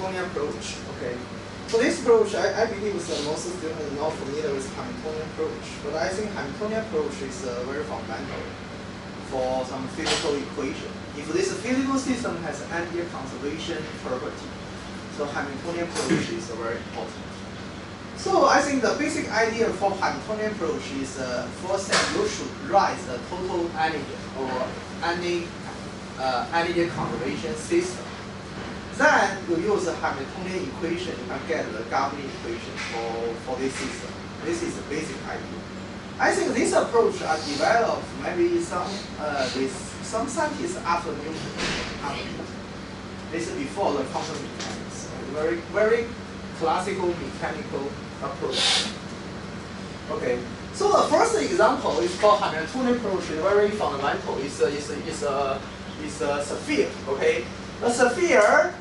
Hamiltonian approach. Okay. So this approach, I believe most students are not familiar with Hamiltonian approach, but I think Hamiltonian approach is very fundamental for some physical equation. If this physical system has energy conservation property, so Hamiltonian approach is very important. So I think the basic idea for Hamiltonian approach is first that you should write the total energy or any energy conservation system. Then you use the Hamiltonian equation, you can get the governing equation for this system. This is the basic idea. I think this approach are developed maybe with some scientists after Newton. This is before the quantum mechanics. Very classical mechanical approach. Okay. So the first example is for Hamiltonian approach. Very fundamental. It's a sphere. Okay. A sphere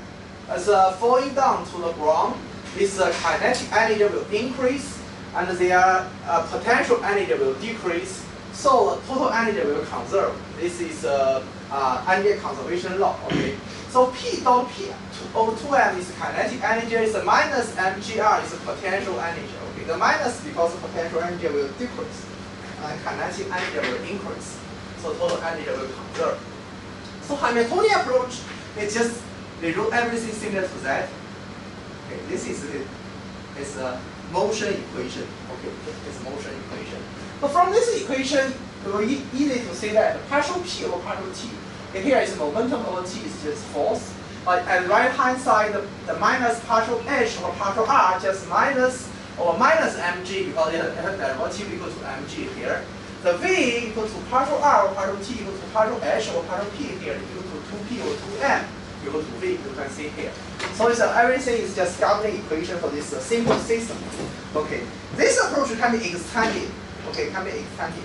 is falling down to the ground. Its kinetic energy will increase, and their potential energy will decrease. So the total energy will conserve. This is energy conservation law. Okay. So P dot P over 2m is kinetic energy. Is minus mgr is potential energy. Okay. The minus because the potential energy will decrease, and kinetic energy will increase. So total energy will conserve. So Hamiltonian approach is just rewrote everything similar to that. Okay, this is it's a motion equation. Okay, it's motion equation. But from this equation, it will be easy to say that partial p over partial t. Okay, here is momentum over t is just force. At right hand side, the minus partial h over partial r just minus or minus mg because it has derivative equal to mg here. The v equal to partial r over partial t equal to partial h over partial p here equal to 2p over 2m equal to v. You can see here. So it's everything is just governing equation for this simple system. Okay, this approach can be extended. Okay, can be extended.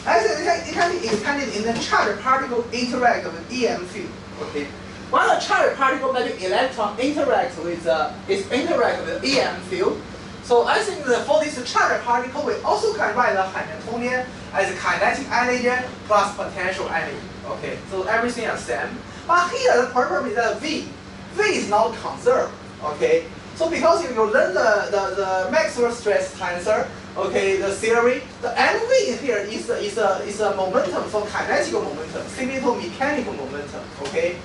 As it can be extended in the charged particle interact with EM field. Okay, when a charged particle like electron interact with EM field. So I think that for this charged particle, we also can write the Hamiltonian as kinetic energy plus potential energy. Okay, so everything is same. But here the problem is that V is not conserved. Okay, so because you learn the Maxwell stress tensor, okay, the theory, the mv here is a momentum for kinetic momentum, similar to mechanical momentum. Okay.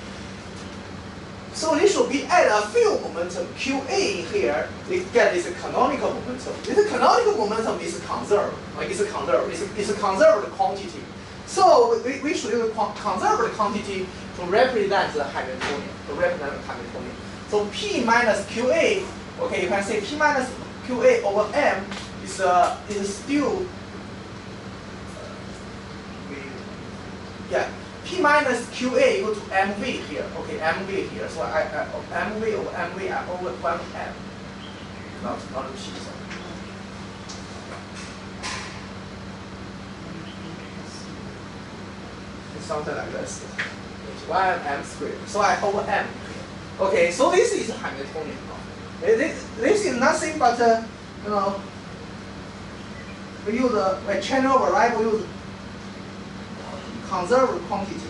So this should be add a field momentum QA here. We get this canonical momentum. This canonical momentum is conserved. Like it's conserved. It's a conserved quantity. So we should use conserved quantity to represent the Hamiltonian. So P minus QA. Okay, you can say P minus QA over M is still P minus QA equal to MV here. Okay, MV here. So MV over MV I over 1M. Not P. Sorry. It's something like this. It's 1M squared. So I over M. Okay, so this is Hamiltonian. This is nothing but we use a channel variable use conserved quantities.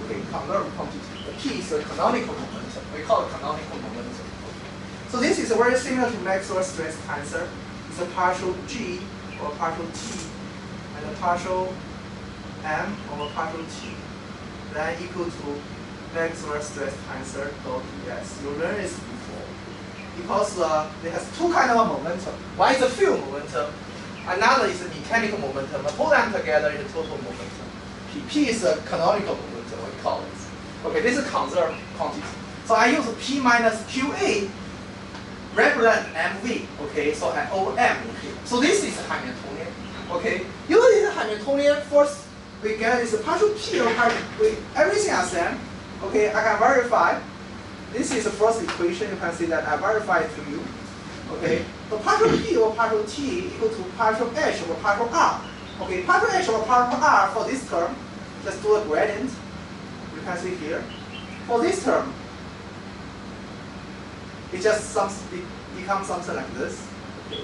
Okay, conserved quantities. The P is a canonical momentum. We call it canonical momentum. Okay. So this is very similar to Maxwell stress tensor. It's a partial G or partial T and a partial M over partial T. Then equal to Maxwell stress tensor dot ds. You learned this before. Because it has two kinds of momentum. One is a field momentum, another is a mechanical momentum. But put them together is a total momentum. P is a canonical momentum, we call it. Okay, this is conserved quantity. So I use P minus QA represent MV. Okay, so I over M here. So this is Hamiltonian. Okay, using the Hamiltonian, first we get is a partial P or partial. Everything is same. Okay, I can verify. This is the first equation. You can see that I verified to you. Okay, so partial P over partial T equal to partial H over partial R. Okay, partial H over partial R for this term. Let's do a gradient. You can see here. For this term, it becomes something like this. Okay.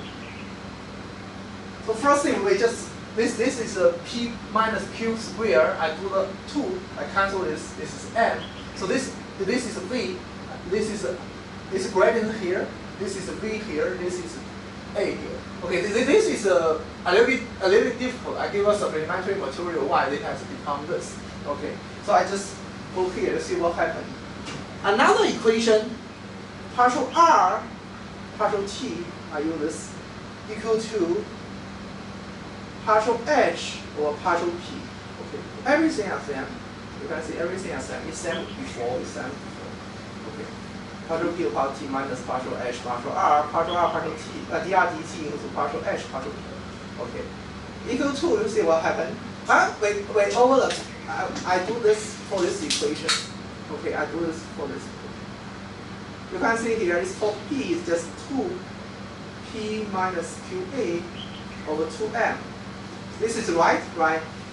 So first thing we just this is a P minus Q square. I do the 2. I cancel this. This is M. So this is V. this is gradient here, this is V here, this is A here. Okay, this is a little bit difficult. I give us supplementary material why it has become this. Okay, so I just put here to see what happened. Another equation, partial R, partial T, I use this, equal to partial H or partial P. Okay, everything as M. You can see everything as M. It's same before, it's same before. Okay, partial P or partial T minus partial H, partial R, partial T, dr dt equal to partial H, partial P. Okay, equal to, you see what happened? Wait, over the, I do this for this equation. Okay, I do this for this. You can see here, it's for P is just 2P minus QA over 2M. This is right?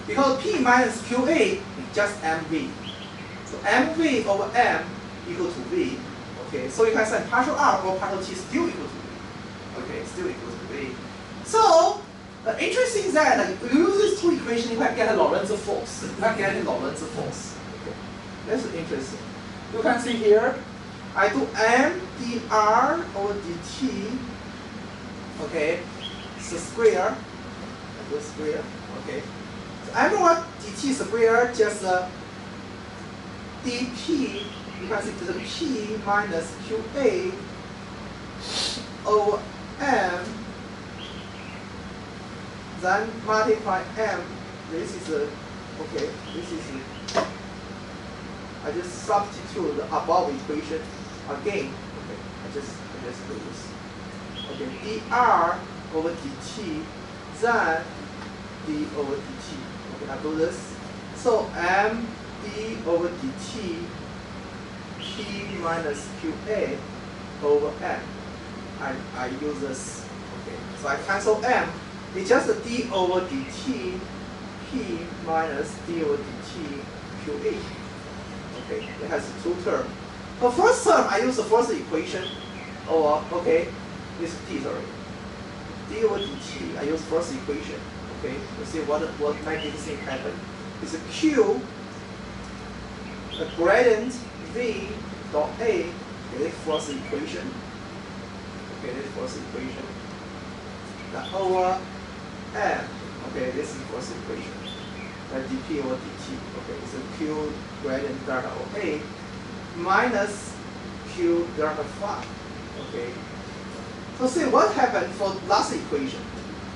Because P minus QA is just MV. So MV over M equal to V. Okay, so you can say partial R or partial T still equal to V. Okay, still equal to V. So, the interesting is that like, you use these two equations, you can get a Lorentz force. You can get a Lorentz force. Okay, that's interesting. You can see here, I do M dr over dt. Okay, it's a square. I do square. Okay, so M over dt square just dp. You can see the P minus QA over M. Then multiply M. This is okay. This is I just substitute the above equation again. Okay, I just do this. Okay, dr over dt, then d over dt. Okay, I do this. So M d over dt, P minus QA over M. I use this. Okay, so I cancel M. It's just d over dt, P minus d over dt, QA. Okay, it has two terms. The first term, I use the first equation, or, okay, this is t, sorry. D over dt, I use first equation. Okay, let's see what makes this thing happen. It's a Q, the gradient V dot A, okay, this first equation. Okay, this first equation. The over M, okay, this is first equation. The dp over dt, okay, so Q gradient delta over A minus Q delta phi, okay. So see what happened for last equation.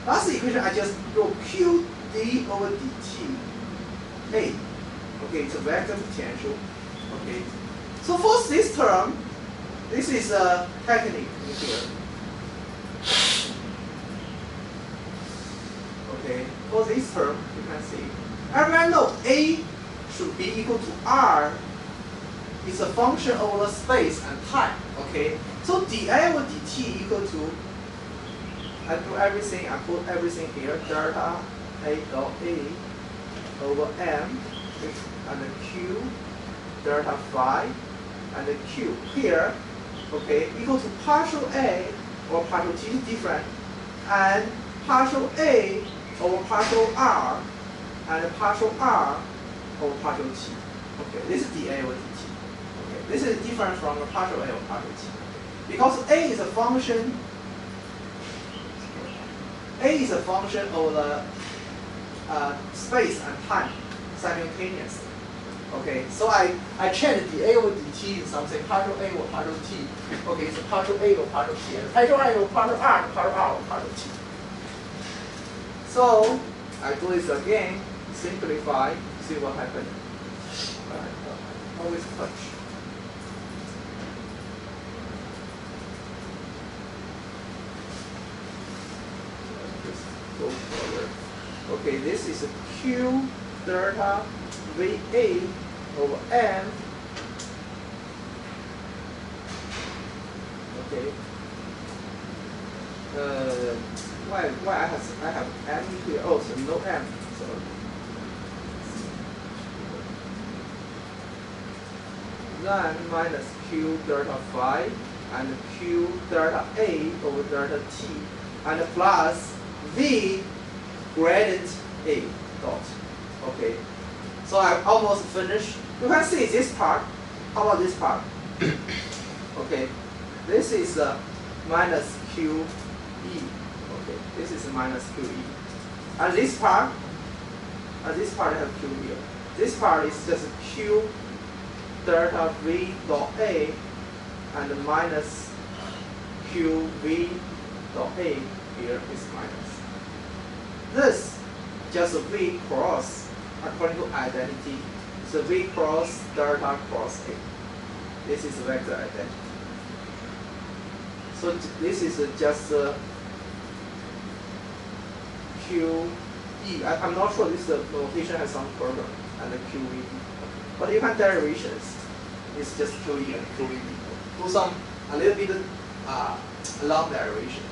Last equation I just go Q d over dt A, okay, it's a vector potential, okay. So for this term, this is a technique here. Okay, for this term, you can see. Everyone knows A should be equal to R. It's a function over space and time. Okay, so dA over dt equal to, I do everything, I put everything here, delta A dot A over M, and the Q, delta phi, and the Q here, okay, equal to partial A or partial T is different, and partial A over partial R, and partial R over partial T. Okay, this is dA over dt. Okay, this is different from the partial A over partial T. Because A is a function over the space and time simultaneously. Okay, so I change dA over dt in something partial A over partial T. Okay, so partial A over partial T, and partial I over partial R, partial R over partial T. So I do this again, simplify, see what happened. Always touch. Just go forward. Okay, this is a Q delta VA over M. Okay. Why I have M here? Oh, so no M. So then minus Q delta phi and Q delta A over delta T and plus V gradient A dot. Okay. So I almost finished. You can see this part. How about this part? Okay, this is minus QE. Okay, this is minus QE. And this part has Q here. This part is just Q delta V dot A and minus QV dot A here is minus. This just V cross according to identity. So V cross delta cross A. This is vector identity. So this is just QE. I'm not sure this notation has some problem and the QE. But you can derivations. It's just QE and QE. Do some a little bit long derivation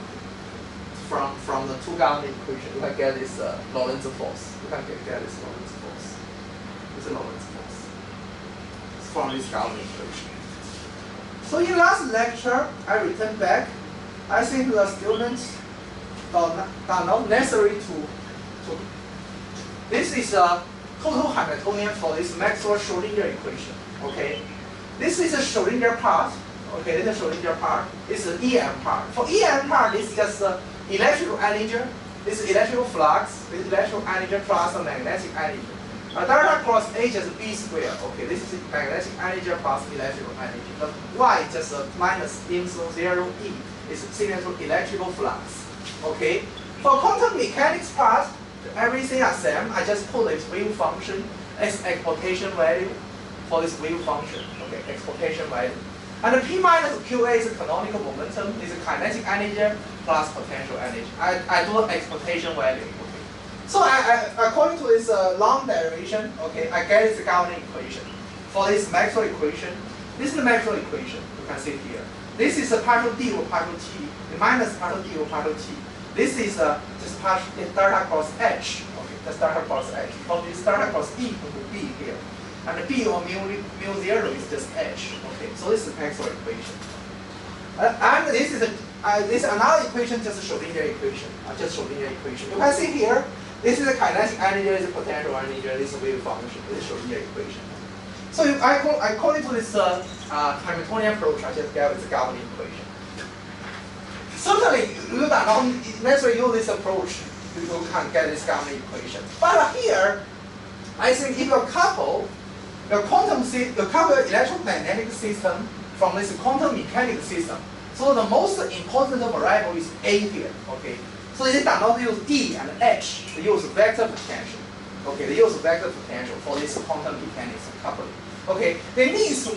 from the two governing equation. You can get this Lorentz force. You can get this Lorentz force. It's a Lorentz force. It's from this governing equation. So in last lecture, I returned back. I think the students are not necessary to. This is a total Hamiltonian for this Maxwell-Schrödinger equation. Okay, this is a Schrödinger part. Okay, this is a Schrödinger part. This is the EM part. For EM part, this is just electrical energy. This is electrical flux. This is electrical energy plus the magnetic energy. Delta cross H is B squared. Okay, this is magnetic energy plus electrical energy. The Y is just minus epsilon 0 E. It's similar to electrical flux. Okay, for quantum mechanics part, everything is same. I just put this wave function as expectation value for this wave function. Okay, expectation value. And the P minus QA is canonical momentum. Is kinetic energy plus potential energy. I do expectation value. Okay. So according to this long derivation, okay, I get this governing equation for this Maxwell equation. This is the Maxwell equation. You can see here. This is a partial d over partial t. The minus partial d over partial t. This is just partial delta cross h. Okay, that's delta cross h. Because this delta cross e equal to b here. And the b over mu 0 is just h. Okay, so this is the Maxwell equation. And this is another equation, just a Schrödinger equation. Just Schrödinger equation. You can see here, this is a kinetic energy, this is a potential energy, this is a wave function, this is Schrödinger equation. So according to this Hamiltonian approach, I just get this governing equation. Certainly, you do not necessarily use this approach, you can get this governing equation. But here, I think if you couple the electromagnetic system from this quantum mechanical system, so the most important variable is A here. Okay, so they do not use D and H, they use vector potential. Okay, they use vector potential for this quantum mechanics coupling. Okay, they need to,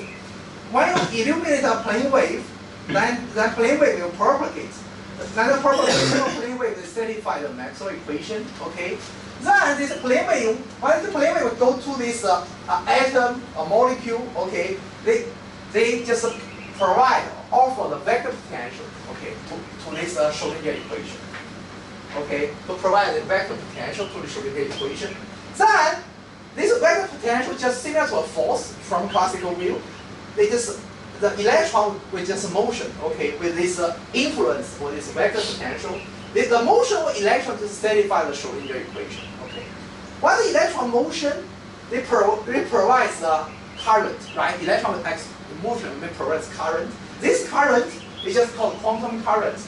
when you illuminate a plane wave, then the plane wave will propagate. Then the propagation of plane wave will satisfy the Maxwell equation. Okay, then this plane wave, when the plane wave go to this atom or molecule, okay, they just offer the vector potential, okay, to this Schrödinger equation. Okay, to provide the vector potential to the Schrödinger equation. Then this vector potential just similar to a force from classical view. The electron with just motion, okay, with this influence for this vector potential, the motion of electron to satisfy the Schrödinger equation. Okay, when the electron motion, they provide the current, right? Electron motion may provide current. This current is just called quantum current.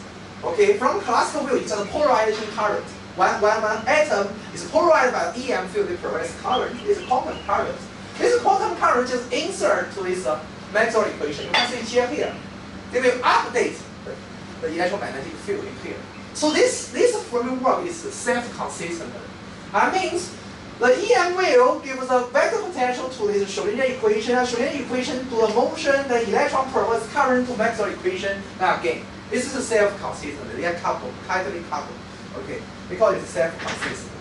Okay, from classical view, it's a polarization current. When an atom is polarized by the EM field, it provides current. It's a quantum current. This quantum current just insert to this Maxwell equation. You can see here. They will update the electromagnetic field in here. So this framework is self-consistent. That means the EM will give the vector potential to this Schrödinger equation. Schrödinger equation to the motion, the electron provides current to Maxwell equation. Now again, this is self-consistent. They are coupled, tightly coupled. Okay, because it's self-consistent.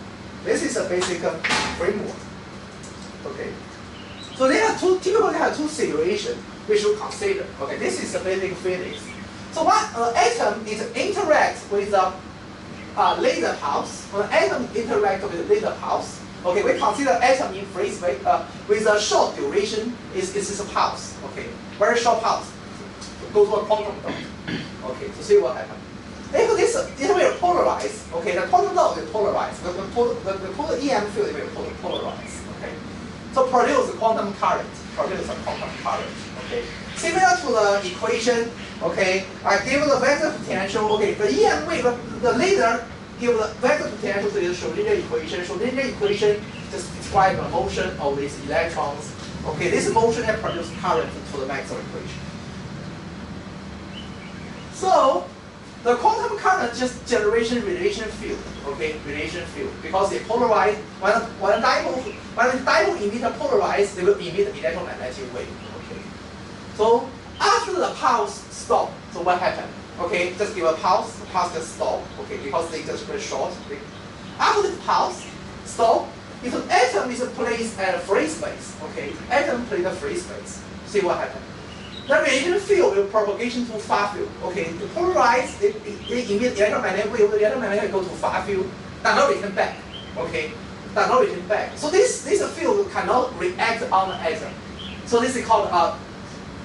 This is a basic framework. Okay, so there are two situations we should consider. Okay, this is the basic physics. So when an atom interacts with a laser pulse, when an atom interacts with a laser pulse, okay, we consider atom in free space with a short duration. Is a pulse. Okay, very short pulse. Go to a quantum dot. Okay, to see what happens. If it will polarize, okay, the quantum dot will polarize. The EM field will polarize. Okay, so produce a quantum current. Okay, Similar to the equation, okay, I give the vector potential, okay, the EM wave, the laser give the vector potential to the Schrodinger equation. Schrodinger equation just describe the motion of these electrons. Okay, this motion has produced current to the Maxwell equation. So, the quantum current just generation relation field, okay, relation field, because they polarize, when the dipole emitter polarize, they will emit electromagnetic wave, okay. So, after the pulse stop, so what happened? Okay, just give a pulse, the pulse just stop, okay, because they just very short. After the pulse stop, if an atom is placed at a free space, okay, atom placed at free space, see what happened? The radiation field will propagation to far field. Okay, to polarize, they emit electromagnetic wave, the electromagnetic go to far field, does not return back. Okay, does not return back. So this field cannot react on the atom. So this is called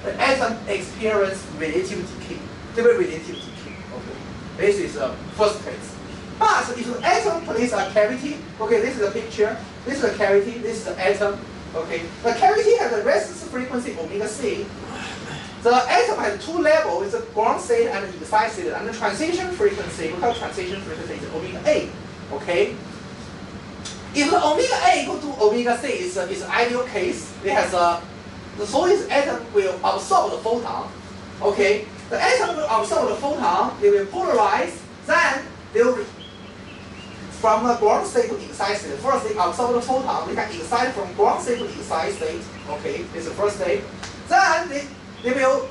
the atom experience relativity key. They will relativity key. Okay, this is the first case. But if the atom places a cavity, okay, this is a picture. This is a cavity. This is the atom. Okay, the cavity has a resonance frequency omega c. The atom has two levels, it's a ground state and an excited state, and the transition frequency, we call transition frequency is omega A. Okay? If the omega A go to omega C, it's an ideal case. It has so this atom will absorb the photon. Okay? The atom will absorb the photon, they will polarize, then they will from the ground state to excited state. First they absorb the photon, they can excite from ground state to excited state. Okay, this is the first state. Then they will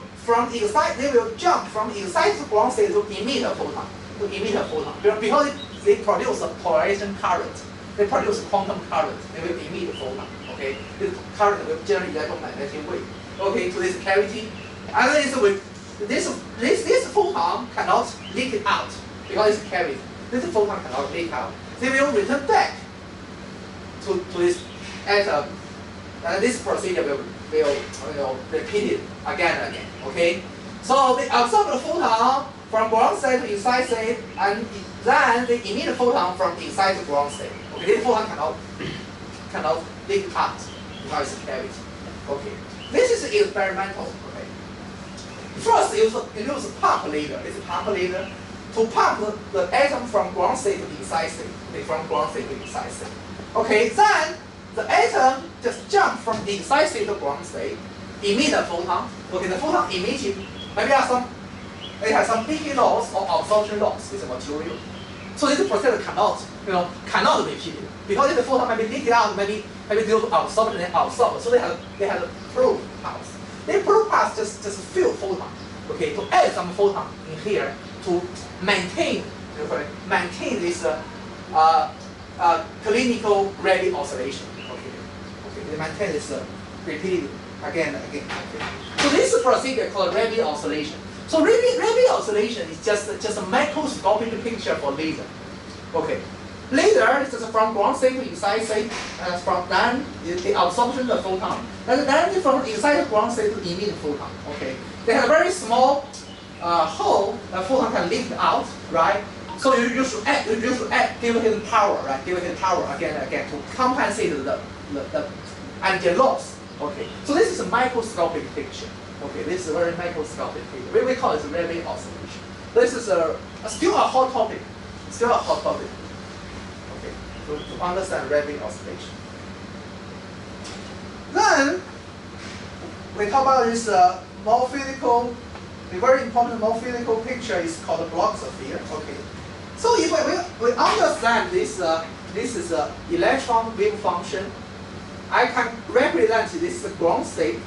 jump from excited to ground state to emit a photon. Because they produce a polarization current. They produce quantum current. They will emit a photon. Okay, this current will generate electromagnetic wave. Okay, to this cavity, and then this photon cannot leak it out because it's cavity. This photon cannot leak out. They will return back to this atom, and this procedure will repeat it again and again. Okay, so they absorb the photon from ground state to excited state, and then they emit the photon from excited to ground state. Okay, this photon cannot leak out because it's cavity. Okay, this is experimental. Okay, first it use a pump laser. It's a pump laser to pump the atom from ground state to excited state. Okay, from ground state to excited state. Okay, then the atom just jump from the excited state to ground state, emit a photon. Okay, the photon emitted maybe it has some leakage loss or absorption loss with the material. So this process cannot be repeated because if the photon maybe leaked out, maybe due to absorption and absorb. So they have a probe path. The probe path just fill photon. Okay, to add some photon in here to maintain this clinical Rabi oscillation. Okay, they maintain this repeated again and again. Okay. So this is a procedure called Rabi oscillation. So Rabi oscillation is just a microscopic picture for laser. Okay, laser is just from ground state to excited state, and from then the absorption of the photon, and then from excited ground state to emit photon. Okay, they have a very small hole that photon can leak out, right? So you should give it power, right? Give it power again and again to compensate the energy loss. Okay, so this is a microscopic picture. Okay, this is a very microscopic picture. We call it Rabi oscillation. This is still a hot topic. Still a hot topic. Okay, to understand Rabi oscillation. Then we talk about this more physical. The very important more physical picture is called the Bloch sphere. Okay, so if we understand this, this is an electron wave function. I can represent this ground state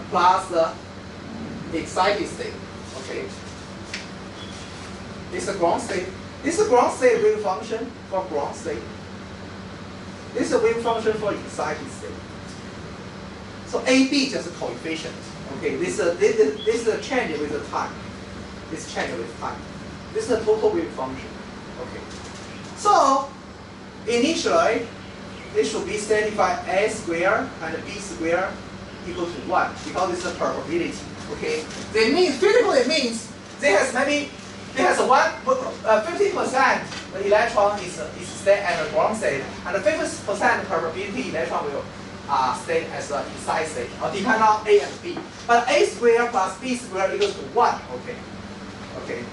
plus the excited state. Okay, this is a ground state. This is a ground state wave function for ground state. This is a wave function for excited state. So AB just a coefficient. Okay, this is a change with the time. This change with time. This is the total wave function. Okay, so initially it should be satisfied A squared and B squared equal to 1 because it's a probability. Okay, it means physically it means there has 50% the electron is stay at the ground state, and the 50% probability electron will state as an inside state, or depend on A and B. But A squared plus B squared equals to 1, okay? Okay,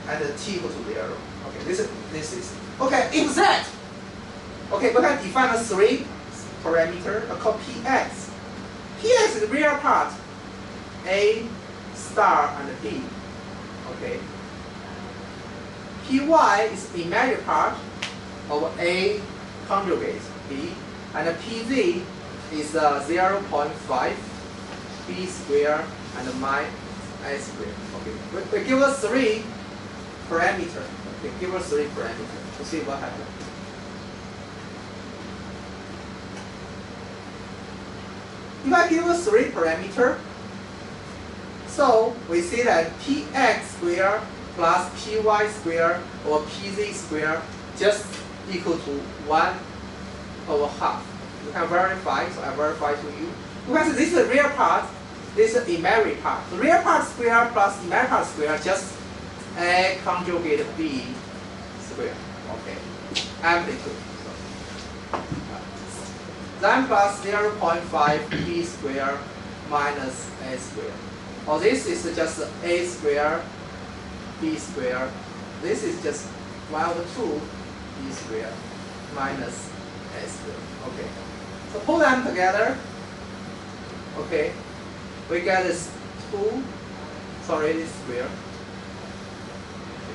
and the T equals to 0. Okay, this is, okay, if that, okay, we can define a 3 parameter called Px. Px is the real part, A star and B, okay? Py is the imaginary part of A conjugate B, and the Pz is 0.5 B squared and minus A squared. Okay, we give us 3 parameters. Okay, give us 3 parameters to see what happens. If I give us 3 parameters, so we see that Px squared plus Py squared or Pz squared just equal to 1/2. You can verify, so I verify to you. Because this is the real part, this is the imaginary part. The real part squared plus imaginary part squared just A conjugate B squared. Okay, amplitude. So, then plus 0.5 B squared minus A squared. Or this is just A squared B squared. This is just 1/2 B squared minus A squared. Okay. So put them together. Okay. We get this 2. Sorry, this square.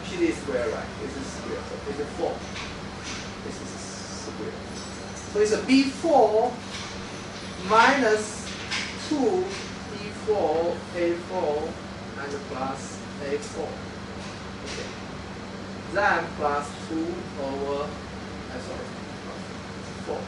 Pd square, right? This is square. So this is 4. This is square. So it's a B4 minus 2 B4 A4 and plus A4. Okay. Then plus 2 over, sorry, 4.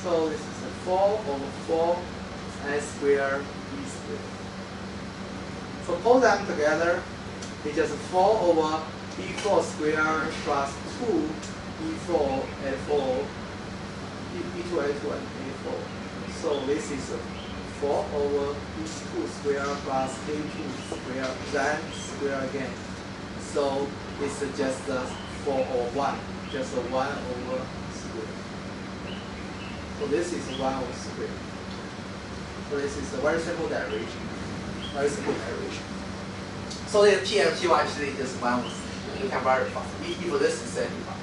So this is a 4 over 4 A squared B squared. So put them together, it's just 4 over B4 squared plus 2 B4 A4, B2 A2 and A4. So this is 4 over B2 squared plus A2 squared, then square again. So it's just 4 over 1, just 1 over square. So this is 1 over square. So this is a very simple derivation. Very simple derivation. So the P and Py actually is 1 over square. You can verify if this is satisfied.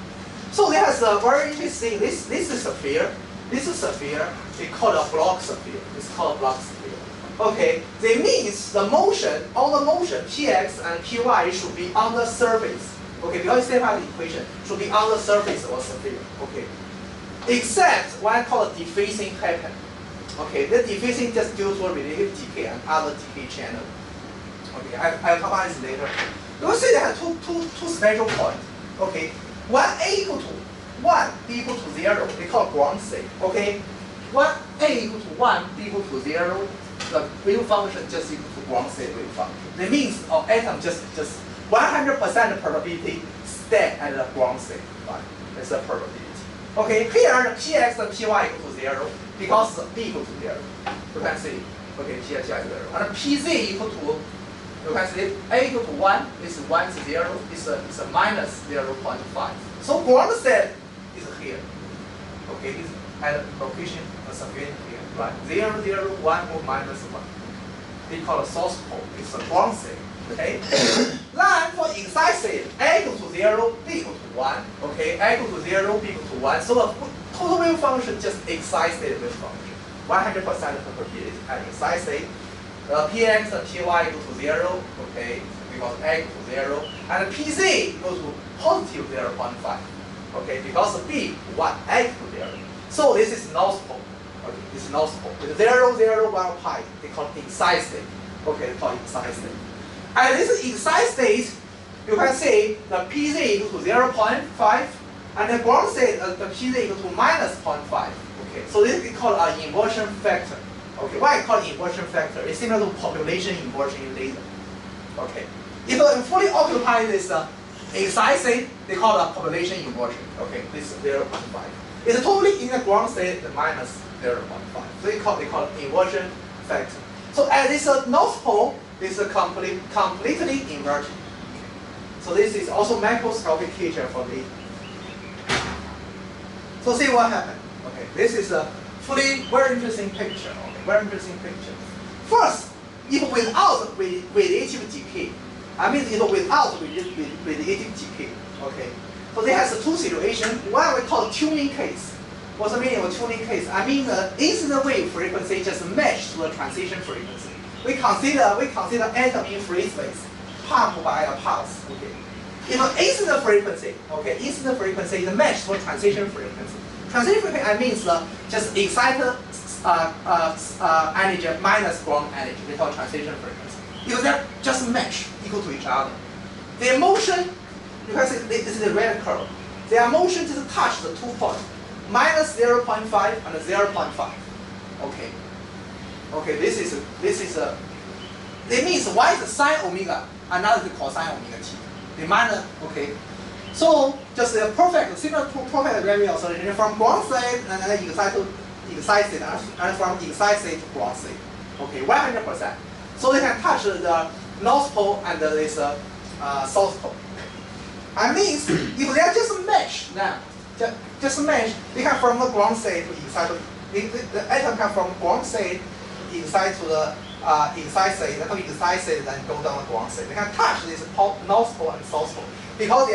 So there's a very interesting, this is a sphere. This is a sphere. We call it a block sphere. It's called a block sphere. Okay, that means the motion, all the motion, Px and Py should be on the surface. Okay, because it's the equation should be on the surface of a sphere. Okay. Except what I call defacing happen. Okay, the defacing just due to relative decay and other decay channel. Okay, I'll talk about this later. You will see there are two special points. Okay, one A equal to 1, B equal to 0, they call ground state. Okay, one A equal to 1, B equal to 0, the wave function just equal to ground state wave function. That means our atom just 100% probability stay at the ground state. Right? That's the probability. Okay, here the Px and Py equal to 0 because B equal to 0. You can see, okay, Px is 0. And Pz equal to, you can see A equal to 1, this 1 is 0, it's a minus 0.5. So ground state is here. Okay, it's at location associated here, right? 0, 0, 1 or minus 1. They call it source pole, it's a ground state. Okay? Then for inside state, A equal to 0, B equal to 1. Okay, A equal to 0, B equal to 1. So the total wave function just inside state wave function. 100% probability at inside state. Px and Py equal to 0. Okay, because A equal to 0. And Pz equals to positive 0.5. Okay, because B 1, A equal to 0. So this is north pole. Okay, this is north pole. With 0, 0, 1 pi, they call it inside state. Okay, they call it inside state. And this inside state, you can see the Pz equal to 0.5, and the ground state, the Pz equal to minus 0.5. Okay, so this is called an inversion factor. Okay, why I call it inversion factor? It's similar to population inversion in laser. Okay, if you fully occupy this inside state, they call it population inversion. Okay, this is 0.5. It's totally in the ground state, the minus 0.5. So they call it inversion factor. So at this north pole, this is completely inverted. So this is also macroscopic feature for the. So see what happened. Okay, this is a very interesting picture. Okay, very interesting picture. First, if without radiative decay, I mean if without radiative decay. Okay, so there has two situations. One we call tuning case. What's the meaning of tuning case? I mean the incident wave frequency just matched to the transition frequency. We consider atom in free space pumped by a pulse. Okay. If an incident frequency, okay, incident frequency is matched to a transition frequency. Transition frequency I means just excited energy minus ground energy. We call transition frequency. If they're just match equal to each other, their motion, you can see this is the red curve. Their motion just touch the 2 points, minus 0.5 and 0.5. Okay. Okay, this is it means one is sine omega, another is cosine omega t. The minor, okay. So just a perfect, similar to perfect radial oscillation from ground state and then excite state, and from excite state to ground state. Okay, 100%. So they can touch the north pole and this south pole. I mean, if they are just match now, just match, they can from the ground state to excite. The atom can from ground state excite to the excite state, then excite state, then go down the ground state. They can touch this north pole and south pole because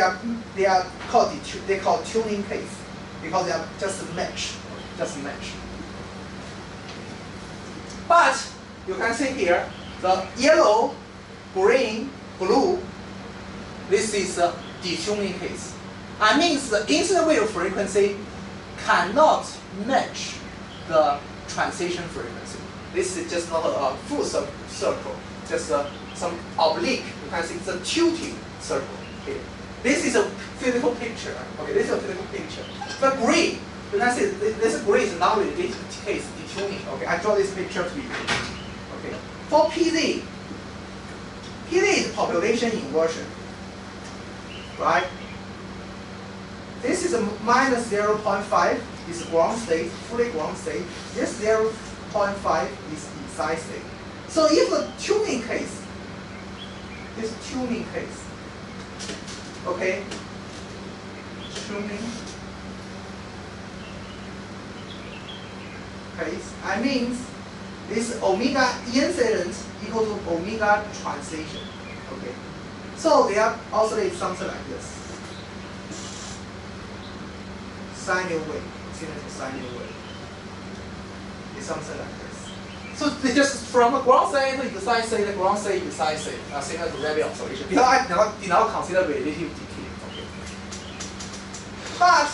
they are called tuning case because they are just match. But you can see here the yellow, green, blue. This is a detuning case. I mean the incident wave frequency cannot match the transition frequency. This is just not a full circle, just some oblique. You can see it's a tilting circle here. This is a physical picture. Okay, this is a physical picture. The green, you can see this green is non-radiative case, detuning. Okay, I draw this picture to you. Okay, for PD is population inversion, right? This is a minus 0.5. Is ground state, fully ground state. This 0.5 is excite state. So if the tuning case, this tuning case, okay, tuning case, I mean this omega incident equal to omega transition. Okay, so they are oscillate something like this. Sine wave. Sine wave. It's something like this. So they just from a ground state to excite state, the ground state, excite state, similar to radial oscillation. Because I did not consider radiative decay. Okay. But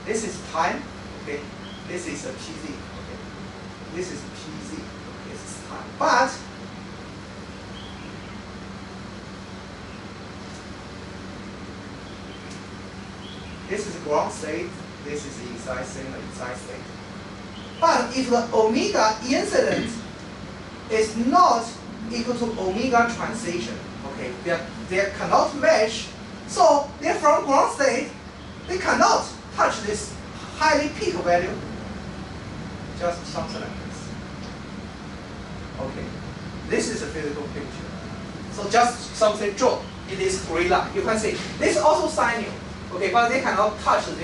this is time. Okay. This is a PZ. Okay. This is PZ. Okay. This is time. But this is ground state, this is excite state and excite state. But if the omega incident is not equal to omega transition, okay, they cannot match, so they're from ground state, they cannot touch this highly peak value. Just something like this. Okay, this is a physical picture. So just something drawn in this gray line. You can see this is also sine. Okay, but they cannot touch 0.5.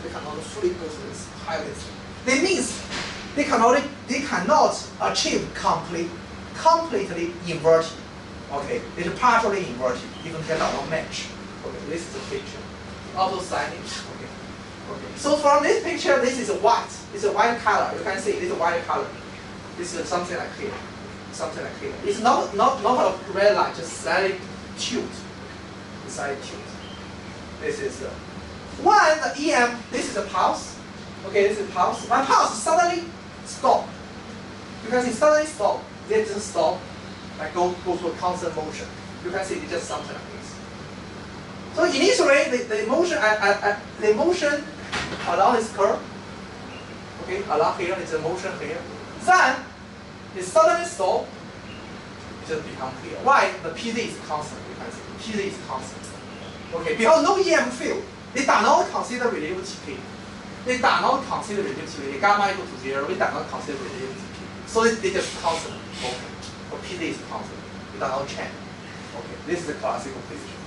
They cannot fully go to this highest. That means they cannot achieve completely inverted. Okay, it's partially inverted, even cannot match. Okay, this is the picture. Also signage. Okay. Okay. So from this picture, this is white. It's a white color. You can see it's a white color. This is something like here. Something like here. It's not a red line, just slightly tilted. Slightly tilted. This is when the EM, this is a pulse. Okay, this is a pulse. When pulse suddenly stop. You can see suddenly stop. They just stop, like go to a constant motion. You can see it's just something like this. So initially the motion along this curve. Okay, along here is a motion here. Then it suddenly stop. It just becomes clear. Why? The PZ is constant. You can see PZ is constant. Okay, because no EM field, they do not consider radiative decay. they do not consider radiativity. Gamma equal to 0, we do not consider radiativity. So they just constant. Okay. So PD is constant. It does not change. Okay. This is the classical picture.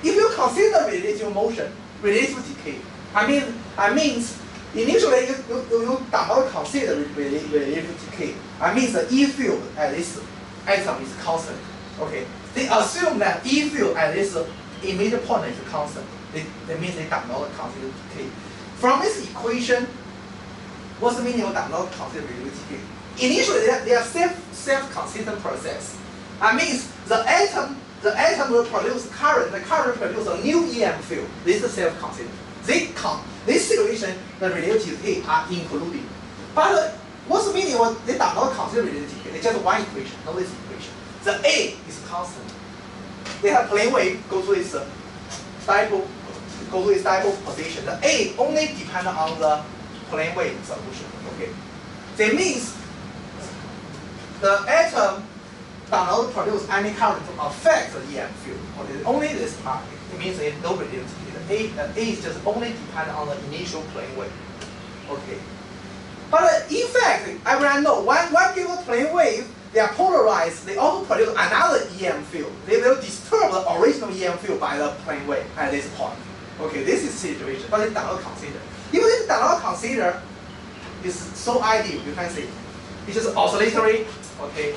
If you consider radiative motion, radiative decay, I means initially you do not consider radiative decay. I mean the E field at this atom is constant. Okay. They assume that E field at this immediate point is constant. That means they do not consider decay. From this equation, what's the meaning of do not consider radiative decay? Initially, they are self-consistent process. That means the atom will produce current. The current produces a new EM field. This is self-consistent. This situation, the radiativity are included. But what's the meaning of they do not consider radiativity? It's just one equation, not this equation. The A is constant. They have plane wave go to its dipole position. The A only depends on the plane wave solution. Okay. That means the atom does not produce any current to affect the EM field. Okay. Only this part. It means there's no radiativity. The A is just only dependent on the initial plane wave. Okay. But in fact, everyone knows one given plane wave, they are polarized. They also produce another EM field. They will disturb the original EM field by the plane wave at this point. Okay, this is the situation, but they do not consider. If they do not consider, it's so ideal. You can see, it's just oscillatory. Okay,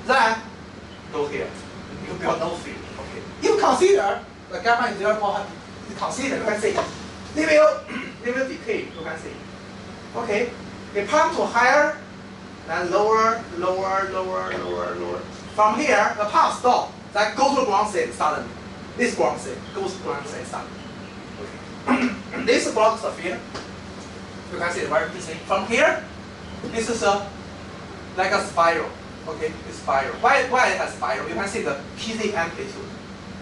then go here. You build no field. Okay, you consider the gamma is 0.5. You consider, you can see, they will decay. You can see. Okay, they pump to higher, then lower. From here, the pump stop. Then go to the ground state suddenly. This ground state goes to ground state suddenly. Okay. This blocks the field. You can see it very easily. From here, this is like a spiral. Okay, it's spiral. Why it has spiral? You can see the PD amplitude.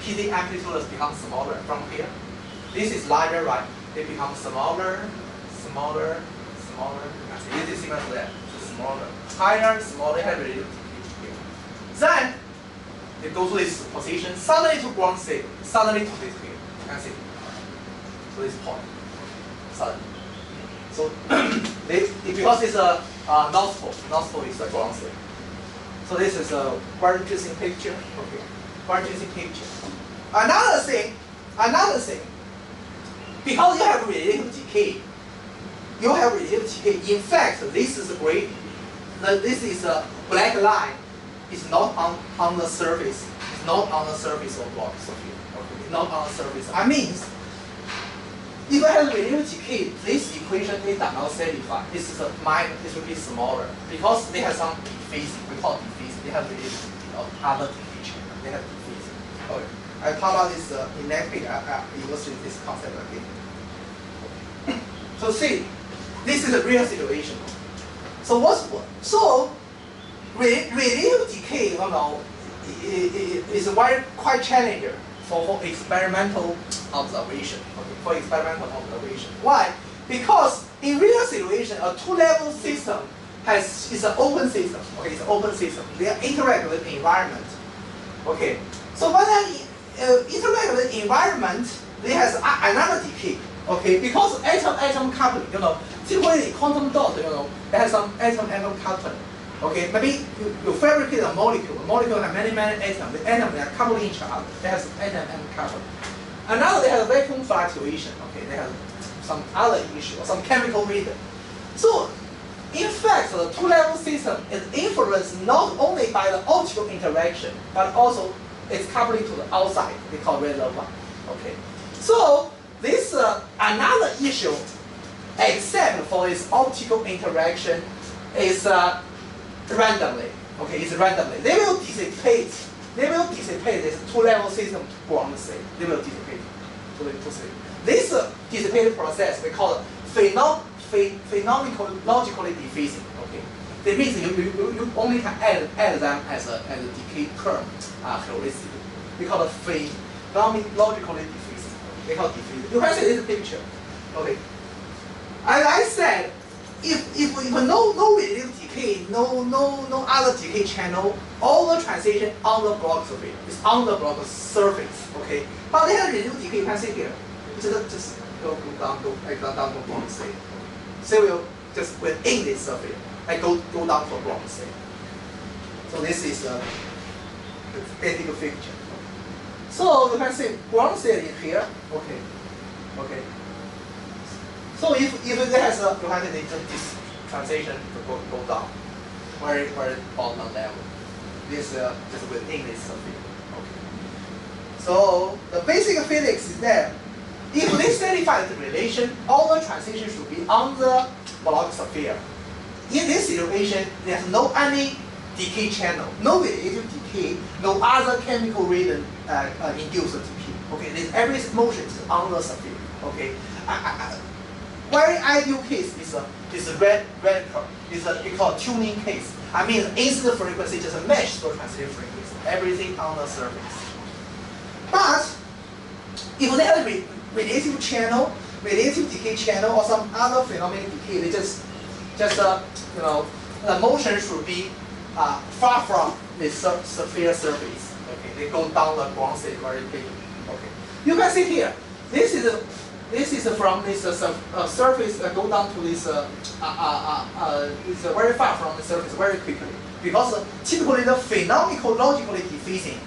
PD amplitude has become smaller from here. This is larger, right? It becomes smaller. You can see this is similar to that. It's smaller. Higher, smaller, heavier. Then it goes to this position, suddenly to ground state, suddenly to this field. You can see. To this point. Suddenly. So because it's a North Pole is the ground state. So this is a very interesting picture. Okay. Very interesting picture. Another thing, because you have radiative decay, in fact, this is a great. This is a black line. It's not on the surface. It's not on the surface of block surface. Okay. It's not on the surface. I mean, if I have radiative decay, this equation is not satisfied. This is this will be smaller because they have some dephasing. We call dephasing. They have radiativity of other decay. They have dephasing. Okay. I talk about this in next week. I illustrate this concept again. Okay. So see, this is a real situation. So radiative decay, is quite challenging for experimental observation. Okay, for experimental observation. Why? Because in real situation, a two-level system is an open system. Okay, it's an open system. They interact with the environment. Okay, so when they interact with the environment, they has another decay. Okay, because atom coupling, typically quantum dot, it has some atom coupling. Okay, maybe you fabricate a molecule. A molecule has many atoms. The atoms they are coupling each other. They have some atom coupling. Another, they have vacuum fluctuation. Okay, they have some other issue, some chemical reason. So, in fact, the two-level system is influenced not only by the optical interaction, but also its coupling to the outside. They call reservoir. Okay, so this another issue, except for its optical interaction, is randomly. Okay, it's randomly. They will dissipate this two-level system to ground state. They will dissipate to the two state. This dissipated process we call phenomenologically dephasing. Okay, that means you only can add them as a decay term heuristically. We call it phenomenologically dephasing. They call it dephasing. You can see this picture. Okay, as I said, if no radiative decay, no other decay channel, all the transition on the block surface is on the block surface. Okay, but they have radiative decay. You can see here, it's just down to ground state. So will just within this surface, go down to a ground state. So this is the basic picture. So you can see ground state is here. Okay. So if it has a, you have this transition to go down, very bottom level. This just within this surface. Okay. So the basic physics is that if we satisfy the relation, all the transitions should be on the block sphere. In this situation, there's no any decay channel, no radiative decay, no other chemical reason induced decay. Okay, this every motion is on the sphere. Okay, very ideal case is a red curve. It's we call tuning case. I mean, incident frequency just match the transition frequency. Everything on the surface. But if there is radiative channel, radiative decay channel, or some other phenomenon decay, they just you know, the motion should be far from the sphere surface. Okay, they go down the ground state very quickly. Okay, you can see here. This is from this surface go down to this it's very far from the surface very quickly, because typically the phenomenologically diffusing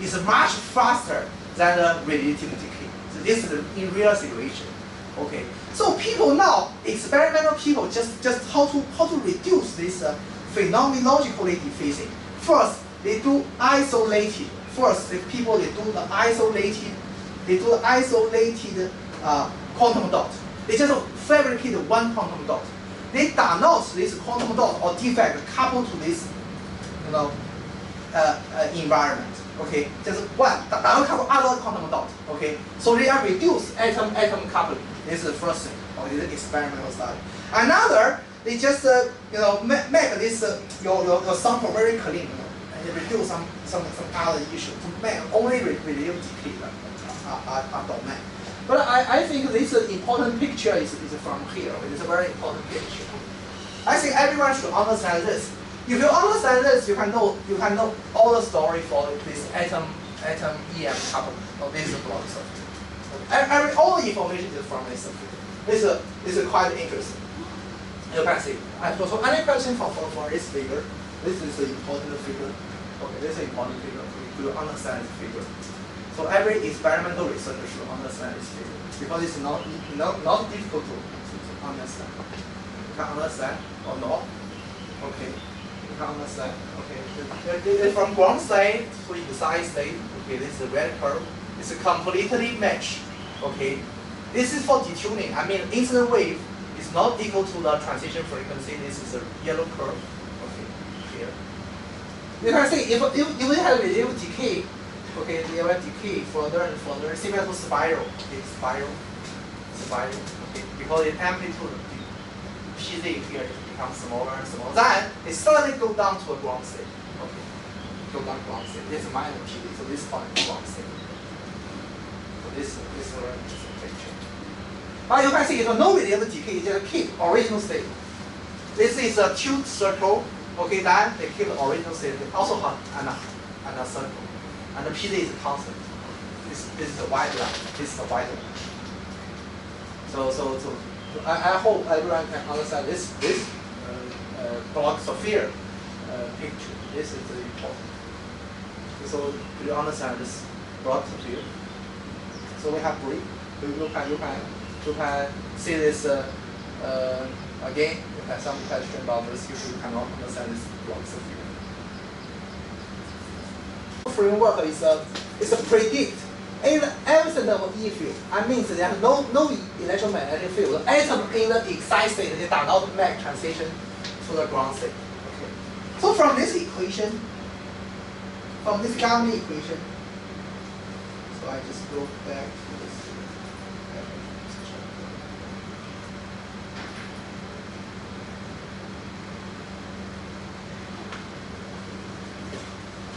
is much faster than the radiative decay. So this is in real situation. Okay, so people now, experimental people, just how to reduce this phenomenologically diffusing. First, they do isolated. First, the people they do the isolated quantum dot. They just fabricate one quantum dot. They denote this quantum dot or defect coupled to this, you know, environment. Okay, just one doesn't couple other quantum dot. Okay, so they are reduced atom coupling. This is the first thing. Okay, this is experimental study. Another, they just you know, make this your sample very clean, you know, and they reduce some other issue to make only radiative decay domain. But I think this important picture is from here. It's a very important picture. I think everyone should understand this. If you understand this, you can know all the story for this atom EM couple of this block surface. All the information is from this surface. This is quite interesting. You can see. So any question for this figure? This is an important figure. Okay, this is an important figure to understand this figure. So every experimental researcher should understand this figure, because it's not difficult to understand. You can understand or not? Okay. You can understand. Okay. From ground state to inside state. Okay. This is a red curve. It's a completely matched. Okay. This is for detuning. I mean, incident wave is not equal to the transition frequency. This is a yellow curve. Okay. Here. You can see if we have radiative decay. Okay, they will decay further and further, similar to spiral. Okay, spiral. Okay, because the amplitude, the PZ here becomes smaller and smaller. Then it suddenly go down to a ground state. Okay, go down to ground state. This is minus PZ, so this point is ground state. So this is a picture. But you can see, if no radiative decay, it just keep original state. This is a tube circle. Okay, then they keep the original state. They also have another circle. And the PZ is constant. This is the white line. This is the white line. So I hope everyone can understand this block sphere picture. This is important. So do you understand this block sphere? So we have brief. You can see this again. You have some question about this. You cannot understand this block sphere. Framework is a predict in the absence of E field. I mean there is no electromagnetic field. The atom in the excited state, they do not make transition to the ground state. Okay. So from this equation, from this Gauni equation, so I just go back to this.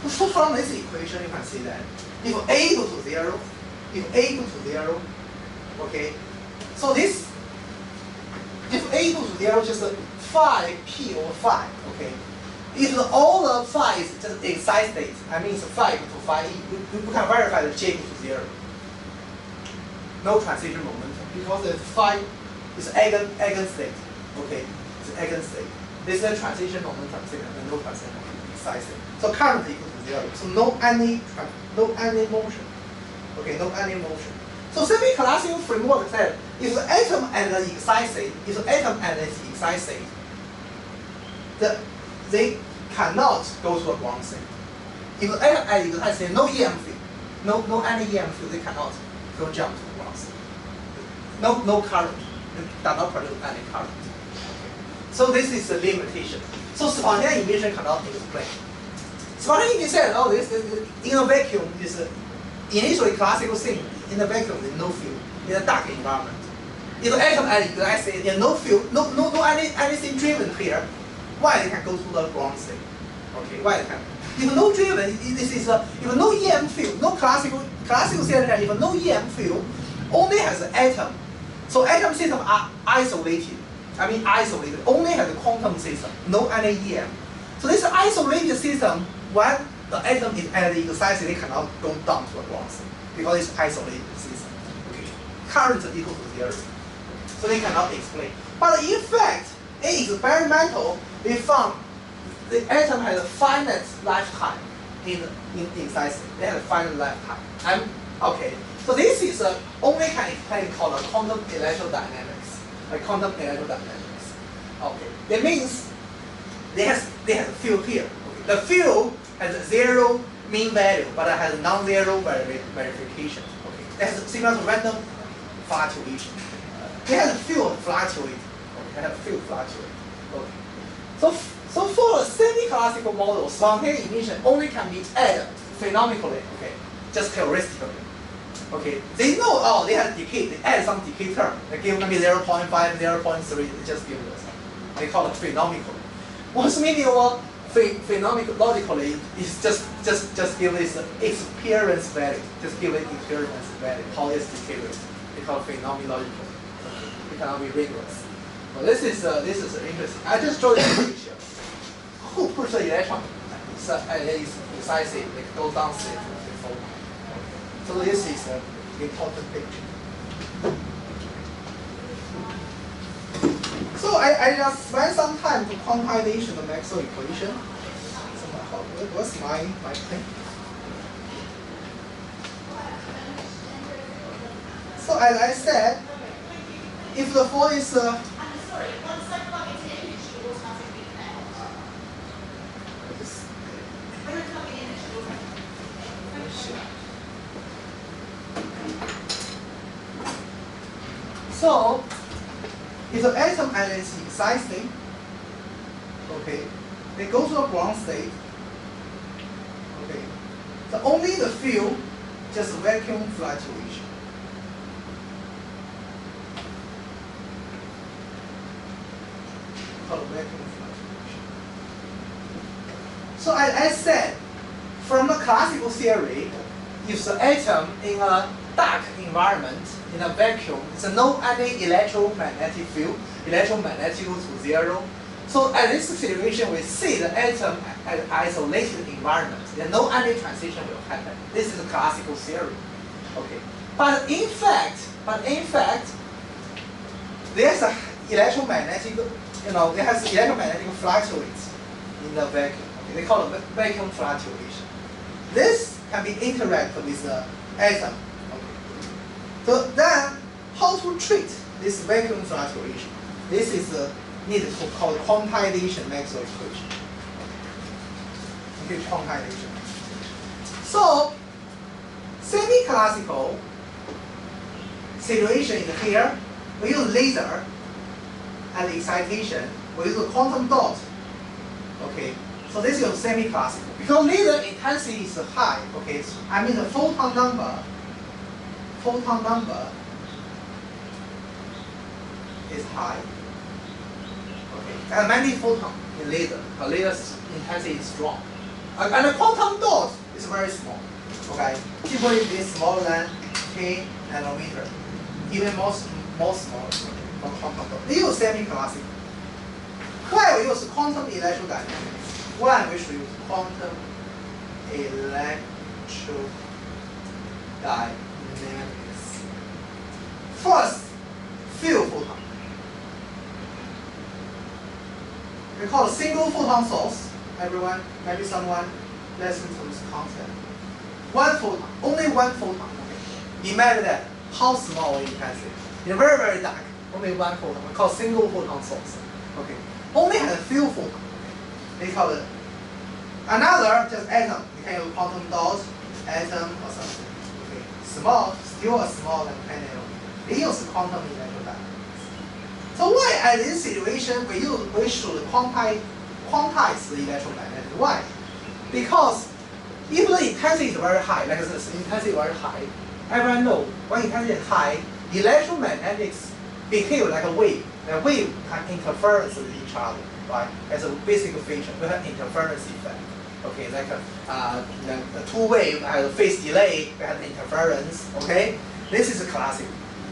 So from this equation, you can see that if A equal to 0, okay, so this, if A equals to 0, just phi P over phi, okay. If all the phi is just excited state, I mean it's phi equal to phi E, you can verify that J equals to 0. No transition momentum. because the phi is eigenstate. Okay, it's eigenstate. This is the transition momentum signal and no transition sizing. So current equal to 0. So no any motion. Okay, no any motion. So semi-classical framework said if the atom at the excite state, its excite state, they cannot go to a ground state. If the atom at the excite state, no EM field, no any EM field, they cannot go jump to the ground state. No current, they cannot produce any current. So this is the limitation. So spontaneous emission cannot explain. Spontaneous emission said, oh, this in a vacuum is initially classical thing. In the vacuum, there's no field. In a dark environment. If the atom at the excite state, there's no field, no anything driven here. Why they can go to the ground state? Okay, why they can? If no driven, this is if no EM field, no classical theory, if no EM field, only has an atom. So atom systems are isolated. Isolated, only has a quantum system, no any EM. So this isolated system, when the atom is at the excite state, they cannot go down to a ground state because it's isolated system. Okay, current equal to 0. So they cannot explain. But in fact, in experimental, they found the atom has a finite lifetime in excite state. They have a finite lifetime. Okay, so this is only can explain called a quantum electrodynamics. Quantum electrodynamics. Okay, that means they have a field here. Okay. The field has a 0 mean value, but it has non-zero verification. Okay, that's similar to random fluctuation. They have a field fluctuate. Okay, they have a field fluctuate. Okay, so for a semi-classical model, spontaneous emission only can be added phenomenically. Okay, just characteristically. Okay, they know, oh, they have decay, they add some decay term. They give maybe 0.5, 0.3, they just give us. They call it phenomenically. What's meaning of phenomenologically is just give this experience value. Just give it experience value. How is decay rate? They call it phenomenological. It cannot be rigorous. But this is interesting. I just showed you a picture. Who push the electron? It's excite state, they go down state. So this is an important picture. So I just spent some time to quantization the Maxwell equation. So what's my thing? So as I said, if the flow is sorry, once I plug into the image, you automatically connect. When I plug in image, you automatically. So, if the atom at its excite state, okay, they go to a ground state, okay, so only the field, just vacuum fluctuation. Called vacuum fluctuation. So as I said, from the classical theory, if the atom in a dark environment, in a vacuum, there's no any electromagnetic field, electromagnetic to 0. So at this situation, we see the atom at an isolated environment. Then no any transition will happen. This is the classical theory. Okay. But in fact, there's a electromagnetic, there has electromagnetic fluctuates in the vacuum. Okay. They call it vacuum fluctuation. This can be interacted with the atom. So then, how to treat this vacuum fluctuation? This is needed to call quantization Maxwell equation. Okay, quantization. So, semi-classical situation is here. We use laser and excitation. We use a quantum dot. Okay, so this is semi-classical. Because laser intensity is high. Okay, so the photon number is high. Okay, and many photons in laser, but laser's intensity is strong. And the quantum dot is very small. Okay, typically it is smaller than 10 nanometer, even more small from quantum dot. They use semi-classical. Why we use quantum electrodynamics? One, we should use quantum electrodynamics. First, We call a single photon source. Everyone, maybe someone listen to this concept. One photon, only one photon. Okay. Imagine that, how small intensity? In very, very dark, only one photon. We call single photon source. Okay. Only has a few photons. Okay. They call it another just atom. You can use quantum dot, atom or something. Okay. Small, still a small like 10 nanometer. They use quantum electrodynamics. So why at this situation we should quantize the electromagnetic? Why? Because if the intensity is very high, like this intensity is very high, everyone knows when intensity is high, electromagnetics behave like a wave. A wave can interfere with each other, right? As a basic feature, we have interference effect. Okay, like the two waves have a phase delay, we have interference. Okay, this is a classic.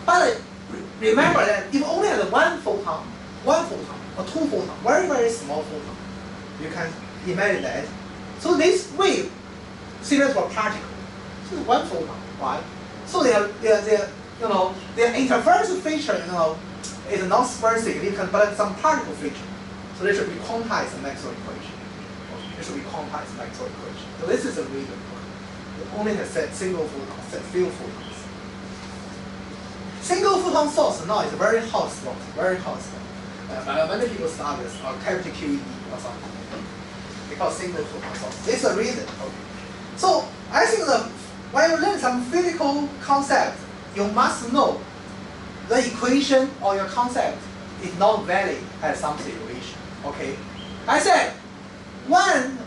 But remember that if only has one photon or two photons, very, very small photon, you can imagine that. So this wave similar to a particle. So it's one photon, right? So their interference feature, is not very significant, but some particle feature. So they should be quantized in Maxwell equation. They should be quantized in Maxwell equation. So this is a reason. It only has set single photons, set few photons. Single photon source now is a very hot spot, very hot spot. Many people start this or cavity QED or something. Because single photon source. This is a reason. Okay. So I think that when you learn some physical concept, you must know the equation or your concept is not valid at some situation. Okay. I said one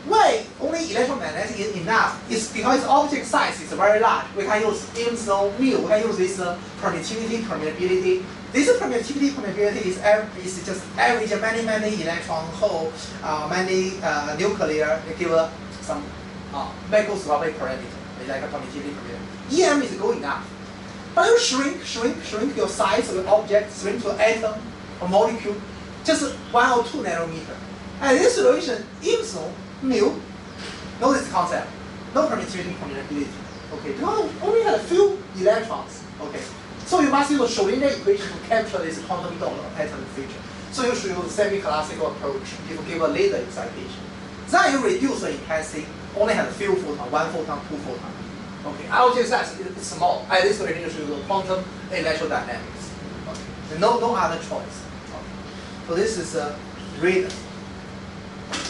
way only electromagnetic is enough is because object size is very large. We can use Gibbs mu. We can use this permittivity, permeability. This permeability is just average many electron hole, many nuclear. They give some macroscopic parameter, like a permittivity parameter. EM is good enough. But you shrink your size of the object, shrink to an atom or molecule, just 1 or 2 nanometer. And in this situation, epsilon, mu, know this concept, no permittivity, permeability. Okay, because only have a few electrons. Okay, so you must use a Schrödinger equation to capture this quantum dot atom feature. So you should use a semi-classical approach if you give a laser excitation. Then you reduce the intensity, only have a few photons, 1 photon, 2 photons. Okay, object size is small. At this rate, you should use quantum electrodynamics. Okay, no other choice. Okay. So this is a reason.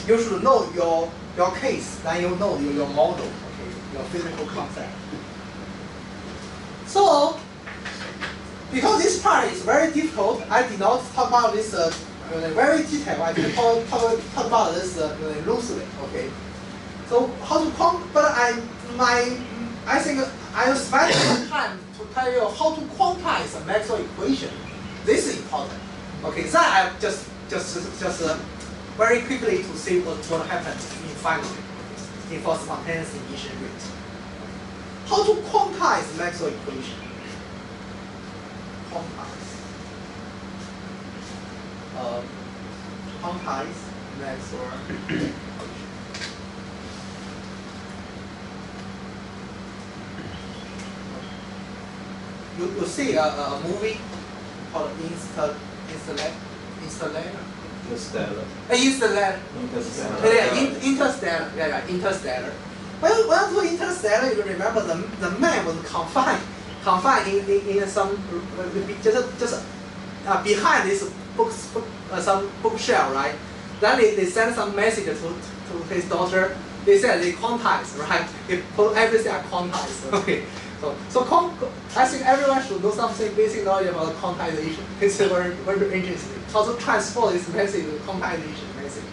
You should know your case, then you know your model, okay, your physical concept. So, because this part is very difficult, I did not talk about this very detailed. I can talk about this loosely. Okay. So how to but I think I will spend some time to tell you how to quantize a Maxwell equation. This is important. Okay, then I just very quickly to see what happens in finally for spontaneous emission rate. How to quantize Maxwell equation? Quantize Maxwell equation. You see a movie called Interstellar. Interstellar. When to Interstellar, you remember the man was confined in some just behind this some bookshelf, right? Then they sent some message to his daughter. They said they quantize, right? They put everything are quantized. Okay. So I think everyone should know something basic knowledge about quantization. It's very, very interesting. How to transport this message to quantization message.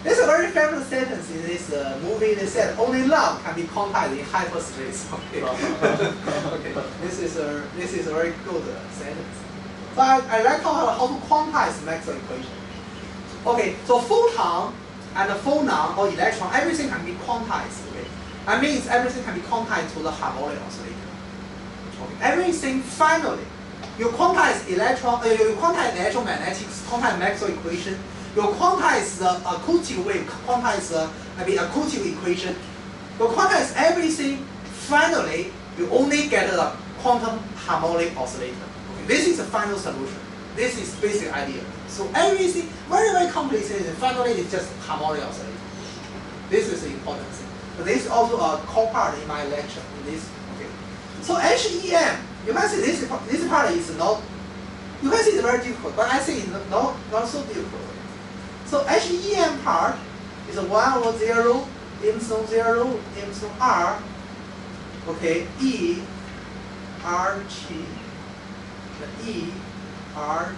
There's a very famous sentence in this movie. They said only love can be quantized in hyperspace. Okay. Okay. This is a very good sentence. So I like how to quantize Maxwell equation. Okay. So photon and a phonon or electron, everything can be quantized. Okay. That means everything can be quantized to the harmonic oscillator. Okay. Everything finally, you quantize you quantize electromagnetics, quantize Maxwell equation, you quantize the acoustic wave, quantize the acoustic equation, you quantize everything. Finally, you only get the quantum harmonic oscillator. Okay. This is the final solution. This is basic idea. So everything very, very complicated. Finally, it's just harmonic oscillator. This is the important thing. But this is also a core part in my lecture. In this, okay. So HEM, you can see this part is not. You can see it's very difficult, but I think it's not so difficult. So HEM part is 1/0, epsilon 0, epsilon r. Okay, E R T, the E R T.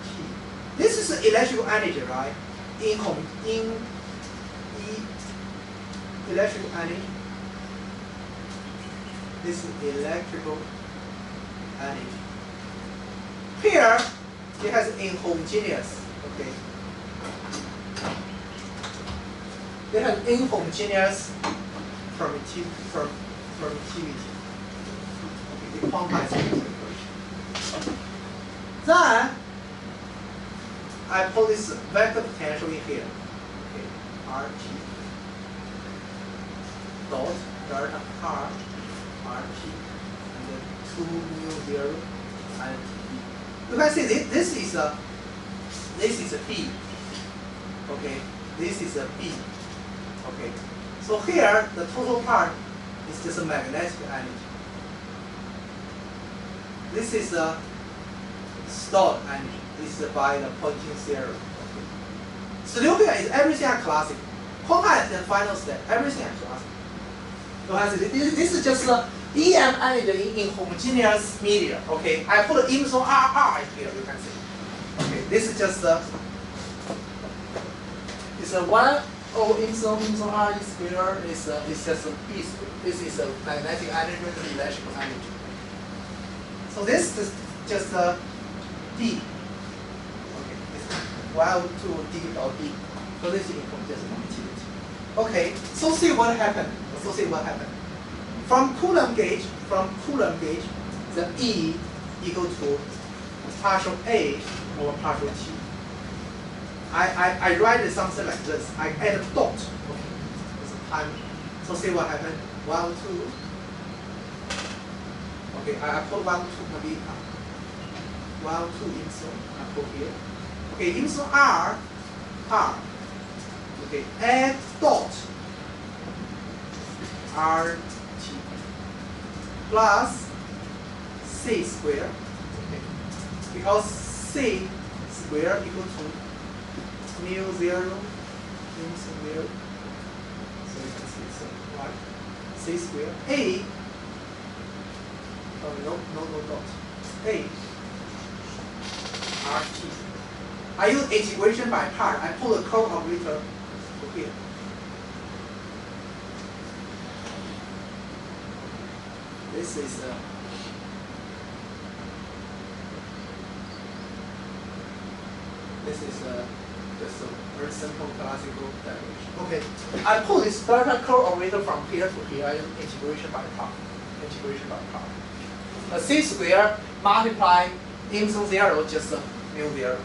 This is the electrical energy, right? In electrical energy. This is electrical energy. Here, it has inhomogeneous. Okay. It has inhomogeneous permittivity. Okay, the quantized equation. Then I put this vector potential in here. Okay, RT dot delta R RT and then 2 mu 0 and T. You can see this is a B. Okay, this is a B. Okay, so here the total part is just a magnetic energy. This is a stored energy. This is by the pointing theorem. Okay. So here is everything are classical. Quantized is the final step. Everything is classical. So this is just the EM energy in homogeneous media. Okay, I put the epsilon r here. You can see. Okay, this is just it's a 1/epsilon r square. It's just a B square. This is a magnetic energy and electrical energy. So this is just a D. Okay, it's Y2 D dot D. So this is just conductivity. Okay, so see what happened. From Coulomb gauge, the E equal to partial A over partial T. I write it something like this. I add a dot. Okay, it's a time. So see what happened. 1, 2. Okay, I put 1, 2 maybe 1, 2 epsilon. I put here. Okay, epsilon R. Okay, add dot RT plus C square. Okay, because C square equal to mu 0, epsilon 0. So you can see so what? C square A. Oh no dot. A RT. I use integration by part. I pull the curve operator to here. This is just a very simple classical derivation. Okay, I pull this delta curve operator from here to here. I use integration by part. C square multiply epsilon 0 just mu 0.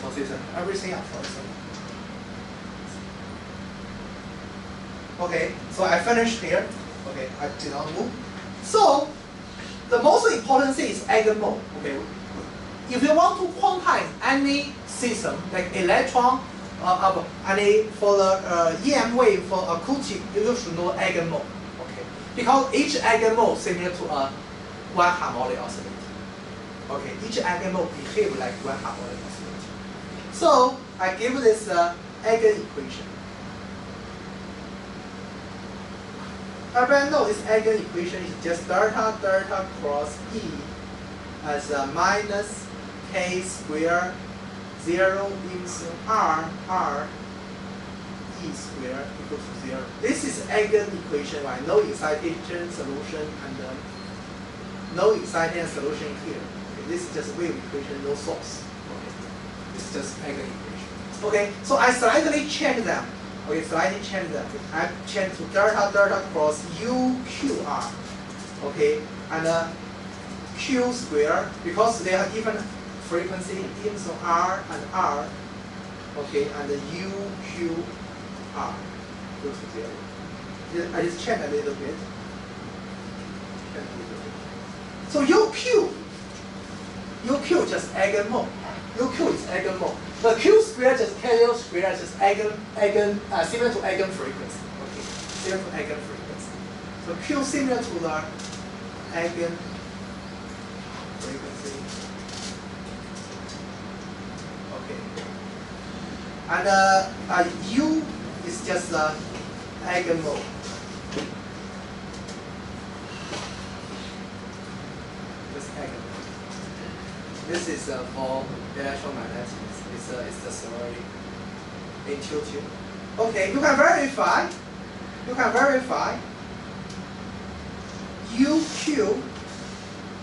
So this is everything at first. Okay, so I finished here. Okay, I did not move. So the most important thing is eigenmode. Okay, if you want to quantize any system like electron, for the EM wave for acoustic, you should know eigenmode. Okay, because each eigenmode similar to a one harmonic oscillator. Okay, each eigenmode behave like one harmonic oscillator. So I give this eigen equation. Everyone knows this eigen equation is just delta cross E as a minus K square 0 epsilon R E square equals to 0. This is eigen equation, right? No excitation solution and no excitation solution here. Okay, this is just wave equation, no source. Okay, it's just eigen equation. Okay, so I slightly change them. Okay, slightly change them. I change to delta cross UQR. Okay, and Q square because they are different frequency, epsilon R and R. Okay, and UQR goes to 0. I just change a little bit. So UQ just eigenmode. UQ is eigenmode. The Q square just K square is just similar to eigenfrequency. Okay, similar to eigenfrequency. So Q similar to the eigenfrequency. Okay. And U is just the eigenmode. Just eigenmode. This is for electromagnetics. It's just very intuitive. Okay, you can verify. You can verify. UQ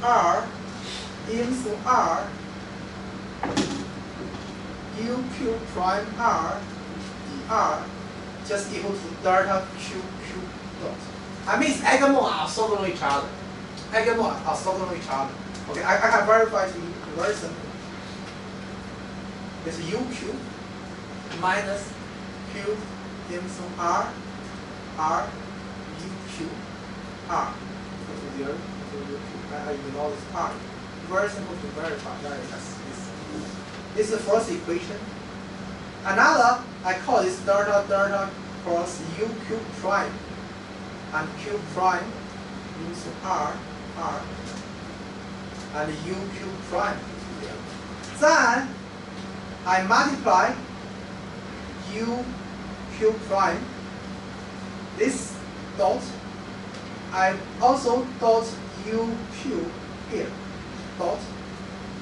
R into R. UQ prime R dr just equal to delta QQ dot. I mean, eigenmode are orthogonal to each other. Eigenmode are orthogonal to each other. Okay, I can verify to you very simple. It's UQ minus Q into R UQ R equal to 0 to UQ. You know this R. Very simple to verify. This is the first equation. Another, I call this delta cross UQ prime and Q prime into R and UQ prime. Then I multiply UQ prime, this dot, I also dot UQ here, dot,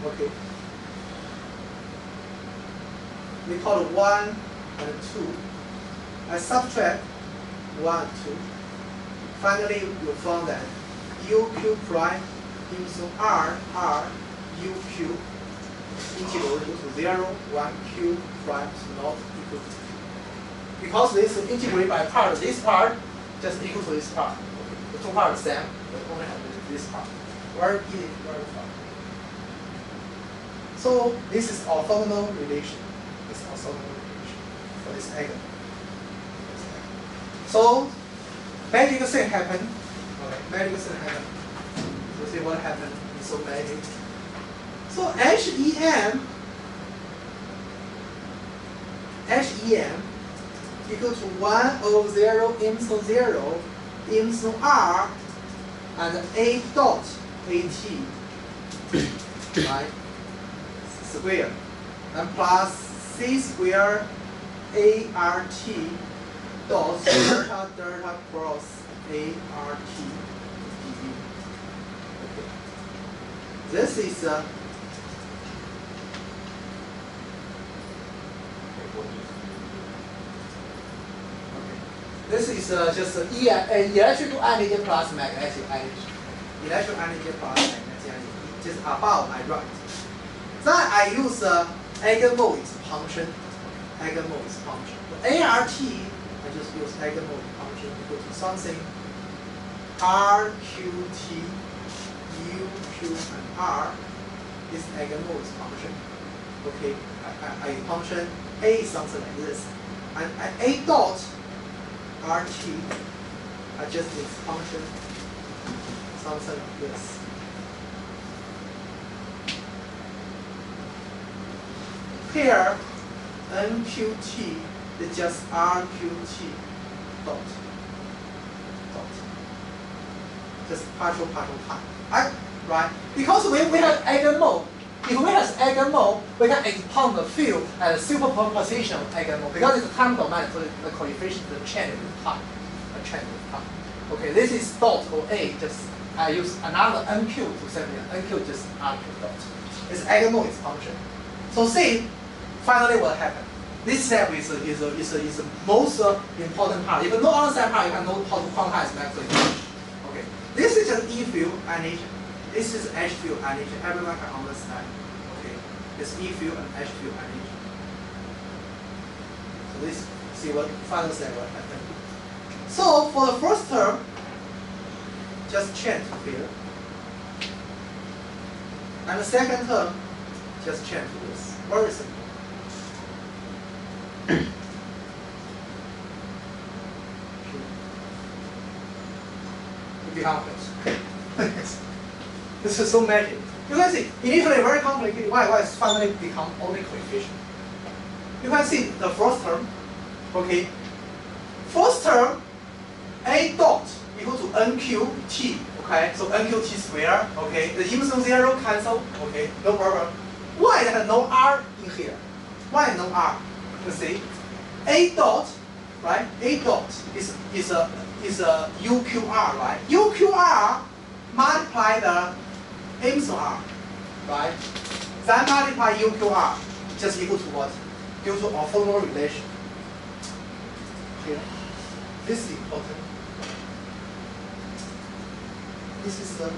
okay. We call it 1 and 2. I subtract 1 and 2. Finally, you found that UQ prime into R UQ integral equal to 0, 1 Q prime is not equal to Q. Because this is integrated by part, this part just equal to this part. Okay. The two parts are the same, but only have this part. Very easy, very fun. So this is orthogonal relation. This is orthogonal relation for this angle. So magic thing happened. Okay, magic thing happened. So see what happened. It's so magic. So HEM equal to 1 over 0 into 0 into R and A dot AT, right? Square and plus C square ART dot delta cross ART dV. Okay. This is this is just electrical energy plus magnetic energy. Electrical energy plus magnetic energy, just above my right. Then I use eigenmode function. Eigenmode function. The ART, I just use eigenmode function equal to something RQT, UQ, and R is eigenmode function. Okay, I function A is something like this. And A dot RT, I just use function something like this. Here, NQT is just RQT dot. Just partial part. Right? Because we have eigenmode. If we have eigenmode, we can expand the field as a superposition of eigenmode. Because it's a time domain, so the coefficient of the change with time. A change with time. Okay, this is dot or A. Just I use another NQ to separate. NQ just RQ dot. It's eigenmode is function. So see, finally what happened? This step is the most important part. If you know other step part, you can know how to quantize maximum equation. Okay. This is just E field energy. This is H field energy. Everyone can understand. Okay. It's E field and H field energy. So this see what final step what happened. So for the first term, just change to here. And the second term, just change to this. Very simple. It becomes This is so magic. You can see, initially very complicated, why it's finally become only coefficient. You can see the first term, okay? First term, A dot equal to NQT, okay? So NQT square, okay? The epsilon 0 cancel, okay? No problem. Why there is no R in here? Why no R? You see, A dot, right? A dot is a UQR, right? UQR multiply the epsilon R, right? Then multiply UQR, just equal to what? Due to orthogonal relation. Here, this is important. This is the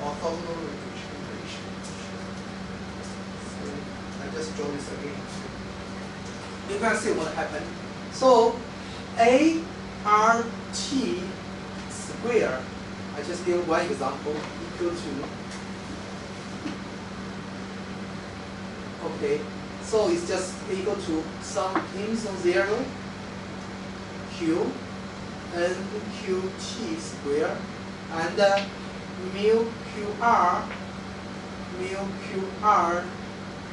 orthogonal relation. So I just draw this again. You can see what happened. So ART square, I just give one example, equal to, okay, so it's just equal to some epsilon 0 Q NQT square and mu QR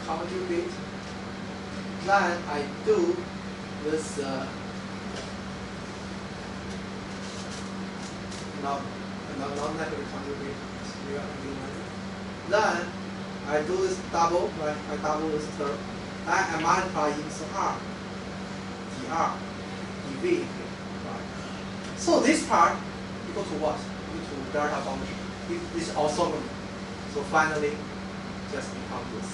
conjugate. Then I do this not negative conjugate. Then I do this double, right? I double this term. Then I multiply epsilon R, dr, dv. Right? So this part equal to what? Equal to delta function. This is orthogonal. So finally, just become this.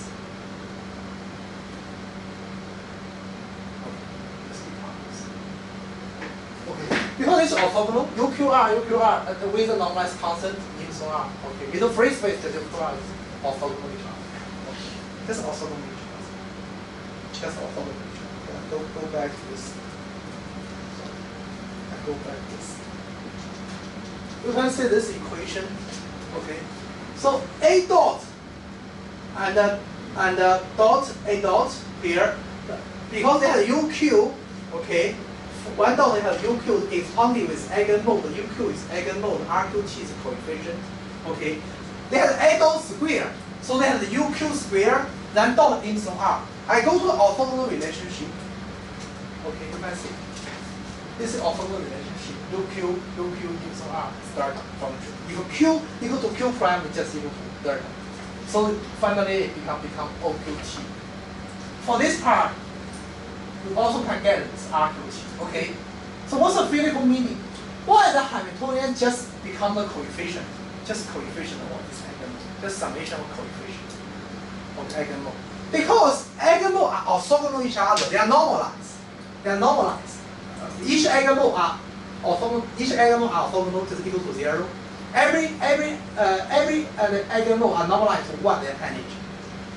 Because it's orthogonal, UQR, with a normalized constant, epsilon R. Okay, with the free space, the UQR is orthogonal each other. Okay, this is orthogonal each other. Just orthogonal each other. Yeah, go back to this. I go back to this. You can see this equation. Okay, so A dot and dot A dot here, because they have UQ. Okay. One dot has UQ expanding with eigenmode. UQ is eigenmode. RQT is coefficient. Okay. They have A dot square. So they have the UQ square, then dot epsilon R. I go to the orthogonal relationship. Okay, you can see. This is orthogonal relationship. UQ epsilon R is delta function. If Q equal to Q prime, it's just equal to delta. So finally it become OQT. For this part, you also can get this RQT. Okay, so what's the physical meaning? Why the Hamiltonian just become the coefficient? Just coefficient of this eigenmode. Just summation of coefficient of eigenmode. Because eigenmode are orthogonal each other. They are normalized. They are normalized. Each eigenmode are orthogonal. Each eigenmode are orthogonal is equal to 0. Every eigenmode are normalized to 1 their energy.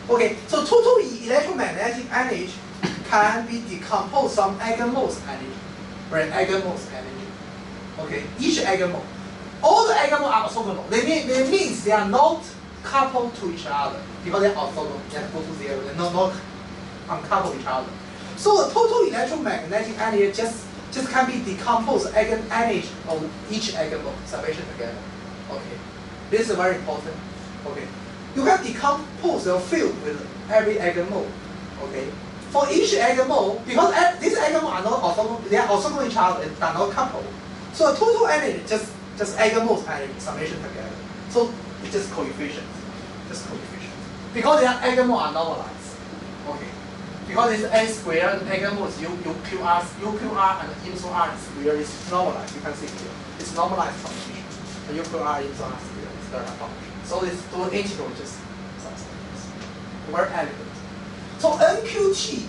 Okay, so total electromagnetic energy can be decomposed from eigenmodes energy, right? Eigenmodes energy. Okay, each eigenmode. All the eigenmodes are orthogonal. They means they are not coupled to each other because they are orthogonal. They go to 0. They not uncouple each other. So the total electromagnetic energy just can be decomposed eigen energy of each eigenmode summation together. Okay, this is very important. Okay, you can decompose the field with every eigenmode. Okay. For each eigenmode, because these eigenmodes are not orthogonal, they are orthogonal each other and are not coupled. So the total energy just eigenmodes energy summation together. So it's just coefficient, because their eigenmodes are normalized. Okay, because it's A squared, eigenmode is UQR and epsilon R square is normalized. You can see here, it's normalized function. The UQR epsilon R square is delta function. So it's to an integral just something. Very elegant. So NQT,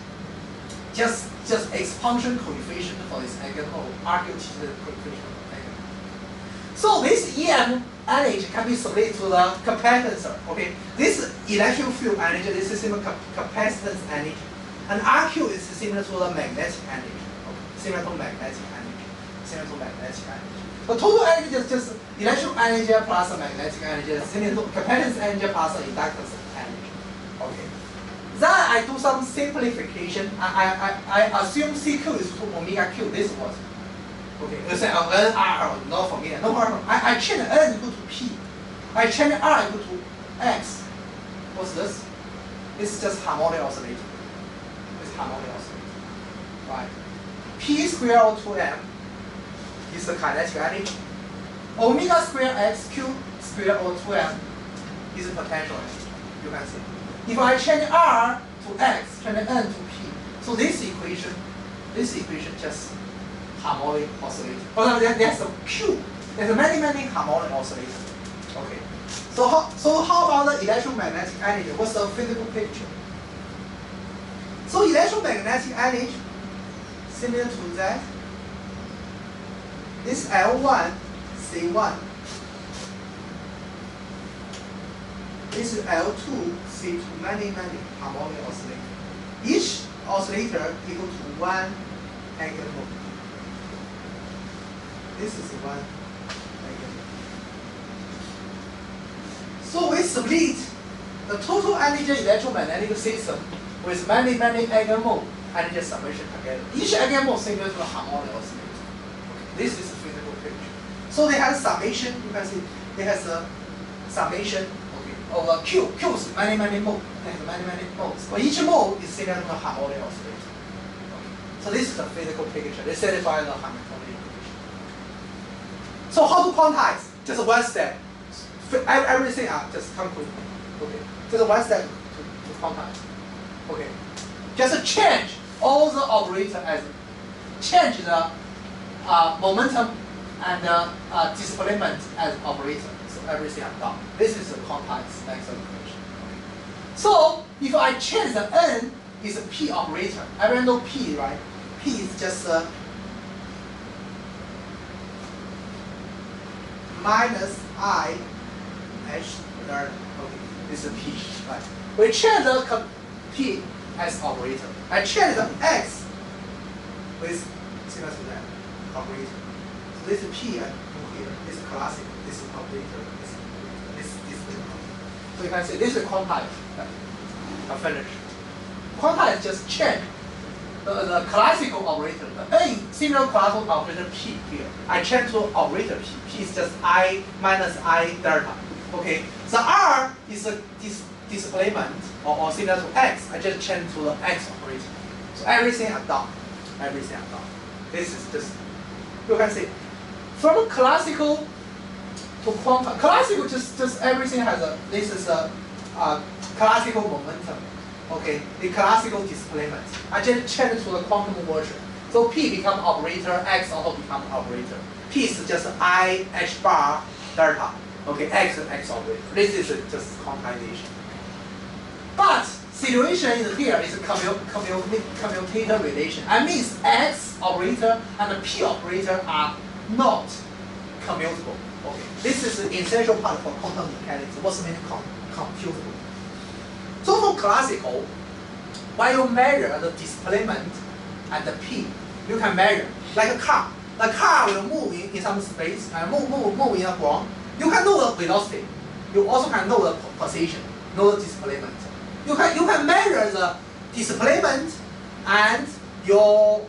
just expansion coefficient for this eigenmode. RQT is the coefficient of eigenmode. So this EM energy can be split to the capacitor. Okay, this electric field energy, this is similar to capacitance energy, and RQ is similar to the magnetic energy. Okay, similar to magnetic energy. The total energy is just electric energy plus magnetic energy, similar to capacitance energy plus inductance energy. Okay. Then I do some simplification. I assume CQ is to omega Q. This was okay. You say NR not familiar. No problem. I change N equal to P. I change R equal to x. What's this? This is just harmonic oscillator. It's harmonic oscillator, right? P square O2m is the kinetic energy. Omega square x q square O2m is the potential energy. You can see. If I change R to x, change N to P, so this equation just harmonic oscillator. Oh, there's a Q. There's many harmonic oscillators. Okay. So how about the electromagnetic energy? What's the physical picture? So electromagnetic energy similar to that. This L1, C1. This is L2, C2, many harmonic oscillator. Each oscillator equal to 1 angular mode. This is 1 angular mode. So we split the total energy electromagnetic system with many angular mode energy summation together. Each angular mode similar to a harmonic oscillator. Okay. This is a physical picture. So they have summation. You can see they have a summation. Over Q. Q is many modes. It has many modes. But each mode is similar to a harmonic oscillator. Okay. So this is the physical picture. They satisfy the Hamiltonian equation. So how to quantize? Just one step. Everything just conclude. Okay. Just one step to quantize. Okay. Just change all the operator as change the momentum and displacement as operator. Everything I'm done. This is a quantized Maxwell equation. Okay. So if I change the n is a p operator. Everyone know p, right? P is just minus I h delta. Okay, this is p, right? We change the p as operator. I change the x with similar to that operator. So this is p and here. This is classical. This is operator. So you can see this is quantized. I finished. Quantized just change the classical operator. The A similar classical operator P here. I change to operator P. P is just I minus I delta. Okay. The R is a displacement or similar to X. I just change to the X operator. So everything I'm done. Everything I'm done. This is just you can see from classical to quantum. Classical just everything has a this is a classical momentum. Okay, the classical displacement. I just change to the quantum version. So P become operator, X also become operator. P is just I H bar delta. Okay, X and X operator. This is just quantization. But situation is here is a commutator relation. I mean X operator and the P operator are not commutable. Okay, this is the essential part for quantum mechanics. What's meant computable? So for classical, when you measure the displacement and the P, you can measure like a car. The car will move in some space and move in a ground. You can know the velocity. You also can know the position, know the displacement. You can measure the displacement and your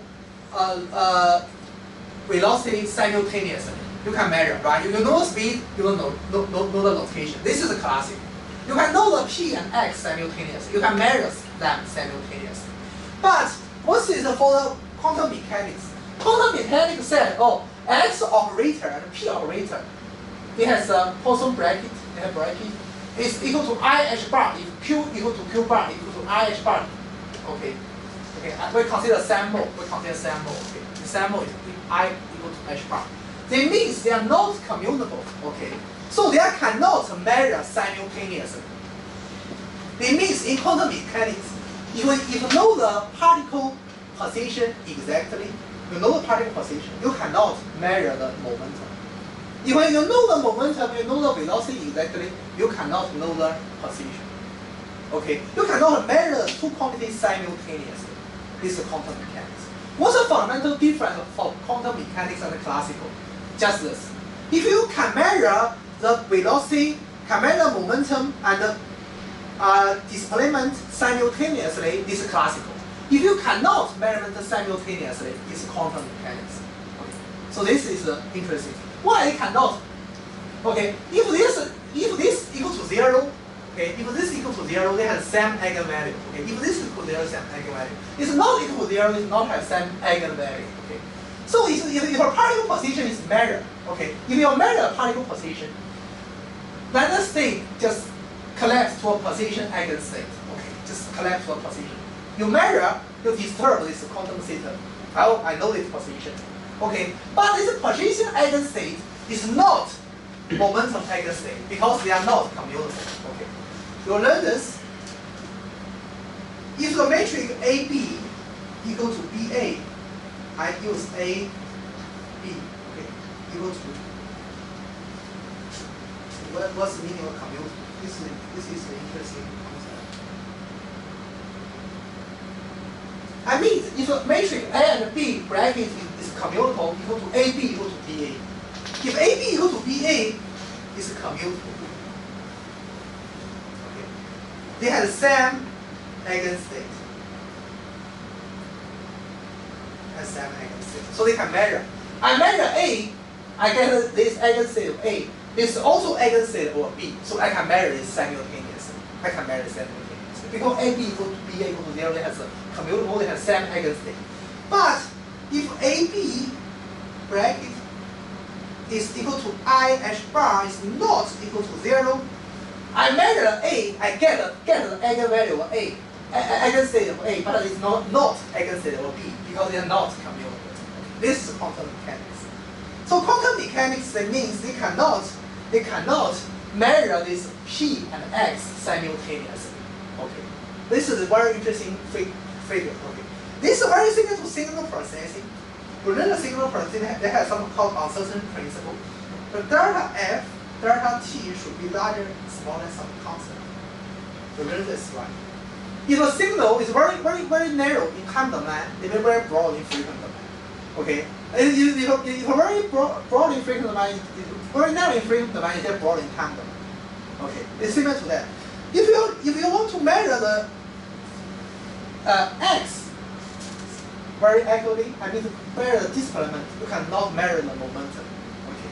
velocity simultaneously. You can measure, right? You know the speed, you will know the location. This is a classic. You can know the P and X simultaneously. You can measure them simultaneously. But what is for the quantum mechanics? Quantum mechanics said, oh, X operator and P operator, it has a Poisson bracket. They have bracket. It's equal to IH bar. If Q equal to Q bar equal to IH bar. Okay. Okay. We consider sample. Okay. The sample is I equal to H bar. That means they are not commutable. Okay. So they cannot measure simultaneously. It means in quantum mechanics, if you know the particle position exactly, you know the particle position, you cannot measure the momentum. If you know the momentum, you know the velocity exactly, you cannot know the position. Okay, you cannot measure two quantities simultaneously. This is quantum mechanics. What's the fundamental difference for quantum mechanics and classical? Just this. If you can measure the velocity, can measure momentum and the displacement simultaneously, this is classical. If you cannot measure them simultaneously, it's quantum mechanics. Okay. So this is interesting. Why it cannot? Okay, if this equal to 0, Okay, if this equal to 0, they have the same eigenvalue. Okay, if this is equal to 0, same eigenvalue. It's not equal to 0, it does not have same eigenvalue. Okay, so if your particle position is measured, okay, if you measure a particle position, then the state just collapse to a position eigenstate. Okay, just collapse to a position. You measure, you disturb this quantum system. Well, I know this position. Okay, but this position eigenstate is not momentum eigenstate because they are not commutable. Okay, you learn this. If the matrix AB equal to BA, I use A, B, okay, equal to what's the meaning of commutable? This is the interesting concept. I mean, if the matrix A and B bracket is commutable equal to AB equal to BA. If AB equal to BA is commutable. Okay. They have the same eigenstate. So they can measure. I measure A, I get this eigenstate of A. This is also eigenstate of B. So I can measure this simultaneously. Because AB equal to BA equal to 0, they have a commutable, they have the same eigenstate. But if AB bracket is equal to I h bar is not equal to 0, I measure A, I get the eigenvalue of A, eigenstate of A, but it's not eigenstate of B because they are not commutable. This is quantum mechanics. So quantum mechanics, that means they cannot measure this P and X simultaneously. Okay, this is a very interesting figure. Okay, this is very similar to signal processing. Within the signal processing, they have something called uncertain principle. The delta F, delta T should be larger, smaller than some constant. Remember this, right? If a signal is very narrow in time domain, it will be very broad in frequent domain. Okay, if a very broad in frequent domain, very narrow in frequent domain, it's very broad in time domain. Okay, it's similar to that. If you want to measure the X very accurately, I mean to measure the displacement, you cannot measure the momentum. Okay,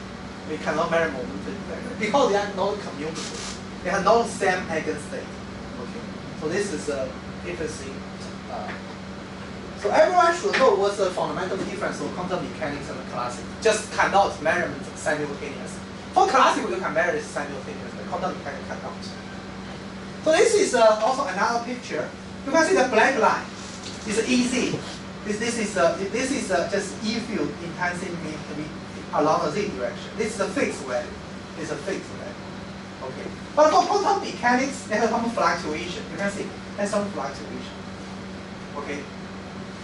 you cannot measure momentum because they are not commutable. They have not the same eigenstate. Okay, so this is interesting. So everyone should know what's the fundamental difference of quantum mechanics and classical. Just cannot measure simultaneously. For classical, you can measure it simultaneously. Quantum mechanics cannot. So this is also another picture. You can see the black line is easy. This is just E field intensity along the Z direction. This is a fixed value. It's a fixed value. Okay. But for quantum mechanics, there is some fluctuation. You can see there's some fluctuation. Okay.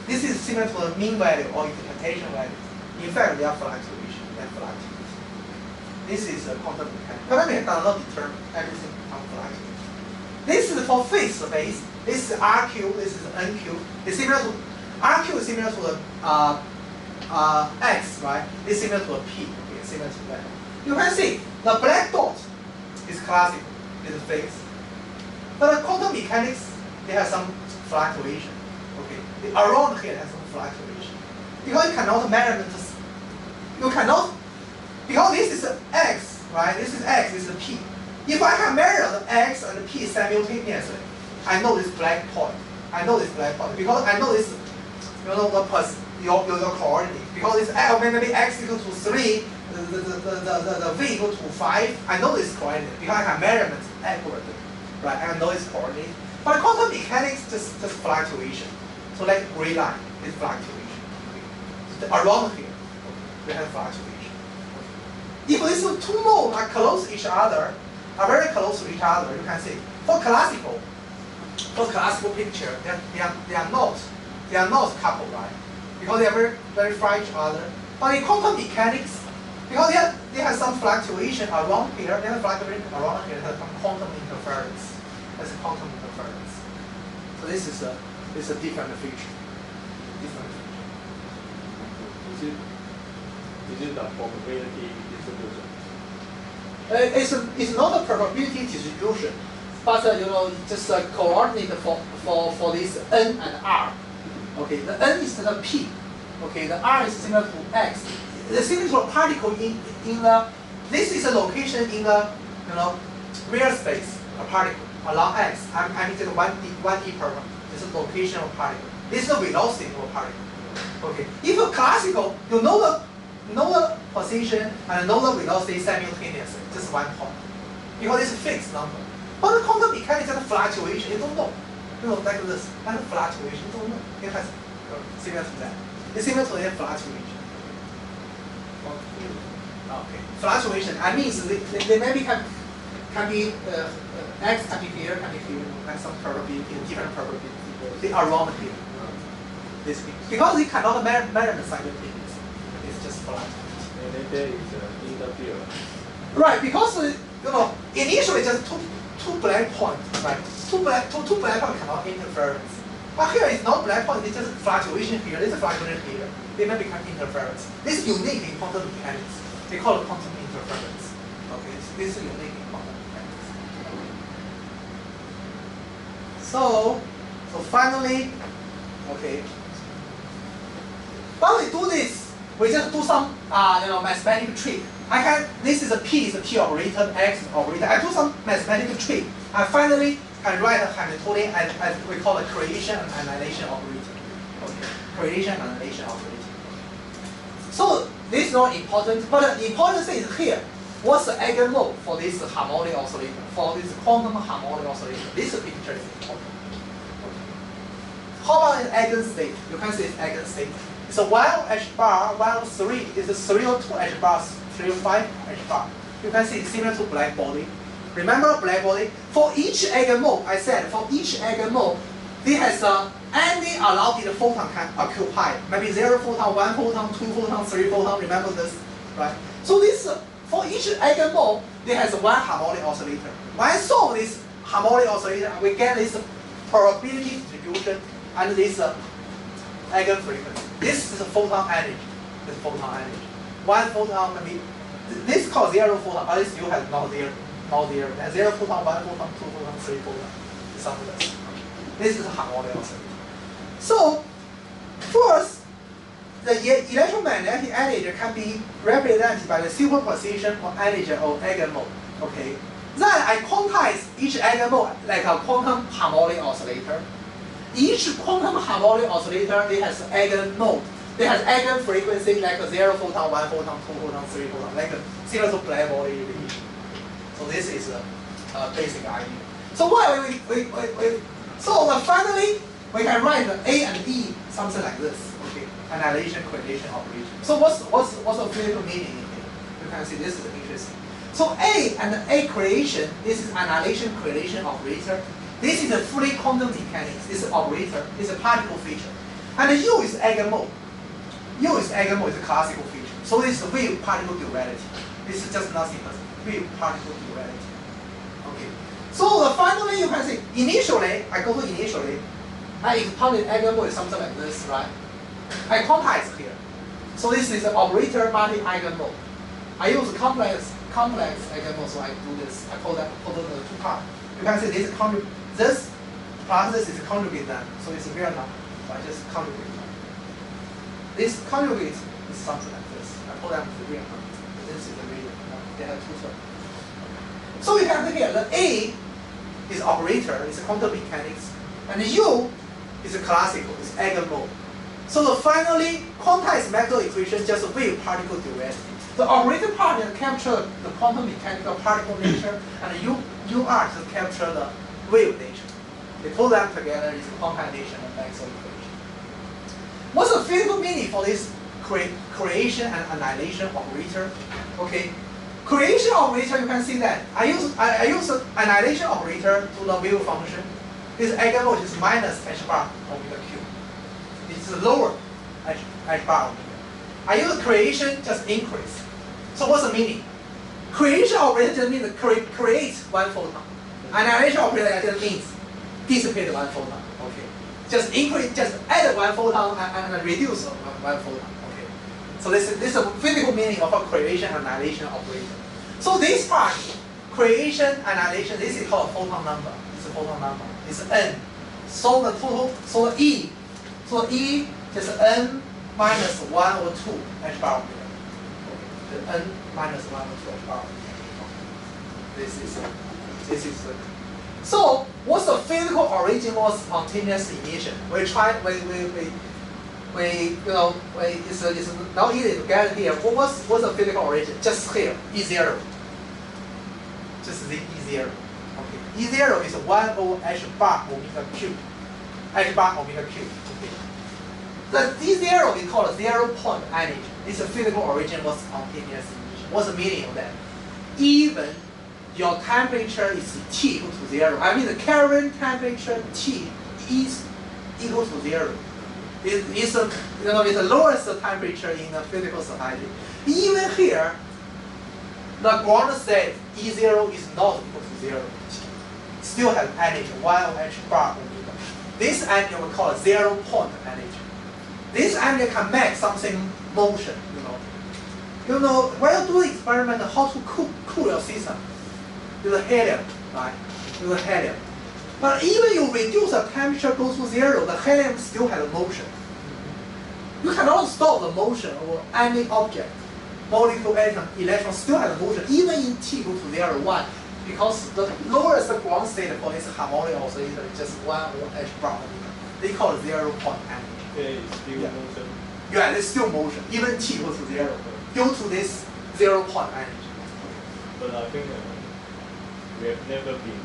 This is similar to the mean value or interpretation value. In fact, there are fluctuation. This is a quantum mechanics. Quantum mechanics does not determine everything from fluctuation. This is for fixed space. This is RQ. This is NQ. It's similar to RQ is similar to the X, right? It's similar to a P. Okay, similar to that. You can see the black dot is classical. It's fixed. But the quantum mechanics, they have some fluctuation. Okay, around here has some fluctuation because you cannot measure this. You cannot because this is X, right? This is X. This is P. If I can measure the X and the P simultaneously, I know this black point. I know this black point because I know this. You know your coordinate because it's maybe X equal to 3, the V equal to 5. I know this coordinate because I can measure it accurately, right? I know its coordinate. But quantum mechanics just fluctuation. So like gray line is fluctuation. Okay. So around here, we have fluctuation. Okay. If these two modes are close to each other, are very close to each other, you can see for classical picture, they are not coupled, right? Because they are very far each other. But in quantum mechanics, because they have some fluctuation around here, they have fluctuation around here, they have some quantum interference. That's a quantum interference. So this is a different feature. Is it the probability distribution? It's not a probability distribution, but just a coordinate for this N and R. Okay, the N is the P. Okay, the R is similar to X. The similar particle in the this is a location in the real space. a particle along x. I mean just 1D problem. This is location of particle. This is the velocity of a particle. Okay. If a classical, you know the position and know the velocity simultaneously, just one point. Because it's a fixed number. But the quantum mechanics is a fluctuation, you don't know. You know, like this, and fluctuation, you don't know. It has similar to that. It's similar to a fluctuation. Okay. Fluctuation, I mean, they maybe can be x can be here, like some probability, different probability. They are around here. This because they cannot measure the simultaneously. It's just fluctuation. And then there is interference. Right, because you know initially just two black points, right? Two black points cannot interference. But here is not black point, it's just fluctuation here, there's a fluctuation here. They may become interference. This is unique in quantum mechanics. They call it quantum interference. Okay, this is unique in quantum mechanics. So finally, okay. When we do this, we just do some mathematical trick. This is a P, is a P operator, X operator. I do some mathematical trick. I finally can write a Hamiltonian as we call it creation and annihilation operator. Okay, creation and annihilation operator. So this is not important, but the important thing is here. What's the eigenmode for this harmonic oscillator? For this quantum harmonic oscillator, this picture is important. Okay. How about an eigenstate? You can see it's eigenstate. It's a 1 H bar, 1 3. It's a 302 H bar, 305 H bar. You can see it's similar to black body. Remember black body? For each eigenmode, I said for each eigenmode, it has any allowed photon can occupy. Maybe 0 photon, 1 photon, 2 photon, 3 photon. Remember this, right? So this for each eigenmode, it has one harmonic oscillator. When I solve this harmonic oscillator, we get this probability distribution and this eigenfrequency. This is a photon energy. This photon energy. One photon, maybe this is called 0 photon, but it still has not zero. And 0 photon, 1 photon, 2 photon, 3 photon. It's something like this. This is a harmonic oscillator. So first, the electromagnetic energy can be represented by the superposition of energy of eigenmode. Okay. Then I quantize each eigenmode like a quantum harmonic oscillator. Each quantum harmonic oscillator, it has eigenmode. It has eigenfrequency like a 0 photon, 1 photon, 2 photon, 3 photon, like similar to black body radiation. So this is a basic idea. So why finally we can write the A and E something like this. Okay, annihilation correlation operation. So what's the physical meaning in here? You can see this is interesting. So A and A creation, this is annihilation correlation operator. This is a fully quantum mechanics. This is operator. It's a particle feature. And U is eigenmode. U is eigenmode, is a classical feature. So this is wave particle duality. This is just nothing but wave particle duality. Okay. So finally you can see initially, I go to initially, I expounded eigenmode is something like this, right? I quantize here. So this is an operator multi-eigenmode. I use complex eigenmode, so I do this. I call that the two part. You can see this plus this is a conjugate then, so it's a real number. So I just conjugate them. This conjugate is something like this. I call them the real number. This is the real number. They have two terms. So we have here the A is operator, it's a quantum mechanics, and the U is a classical, it's eigenmode. So finally, quantized Maxwell equation just wave particle duality. The operator part is capture the quantum mechanical particle nature, and the UR just capture the wave nature. They put them together is a quantization of Maxwell equation. What's the physical meaning for this creation and annihilation operator? Okay, creation operator, you can see that I use an annihilation operator to the wave function. This eigenmode is minus h bar omega q. It's lower h bar omega. I use creation just increase. So what's the meaning? Creation operator just means create one photon. Annihilation operator just means dissipate one photon. Okay. Just increase, just add one photon and reduce one photon. Okay. So this is a physical meaning of a creation and annihilation operator. So this part, creation annihilation, this is called photon number. It's a photon number. It's n. So the total, so the E is n minus 1 or 2 h bar omega. The n minus 1 or 2 h bar omega. This is So what's the physical origin of spontaneous emission? It's not easy to get here. What's the physical origin? Just here, E0. Just the E0. Okay. E0 is 1 over h bar omega cube. H bar omega cube. Okay. The D0 we call it 0-point energy. It's a physical origin of spontaneous emission. What's the meaning of that? Even your temperature is T equal to 0. I mean the Kelvin temperature T is equal to 0. It's the lowest temperature in the physical society. Even here, the ground state E0 is not equal to 0. Still has energy 1 over h bar omega. This energy we call it 0-point energy. This energy can make something motion. When you do the experiment, how to cool your system? Use helium, right? Use helium. But even you reduce the temperature goes to 0, the helium still has motion. You cannot stop the motion of any object. Molecule, atom, electron still has motion, even in T equal to 0, 1. Because the lowest ground state for this harmonic oscillator is just 1 over h bar omega. They call it 0-point energy. Okay, it's still motion. Yeah, it's still motion, even T equal to 0, due to this 0-point energy. But I think we have never been.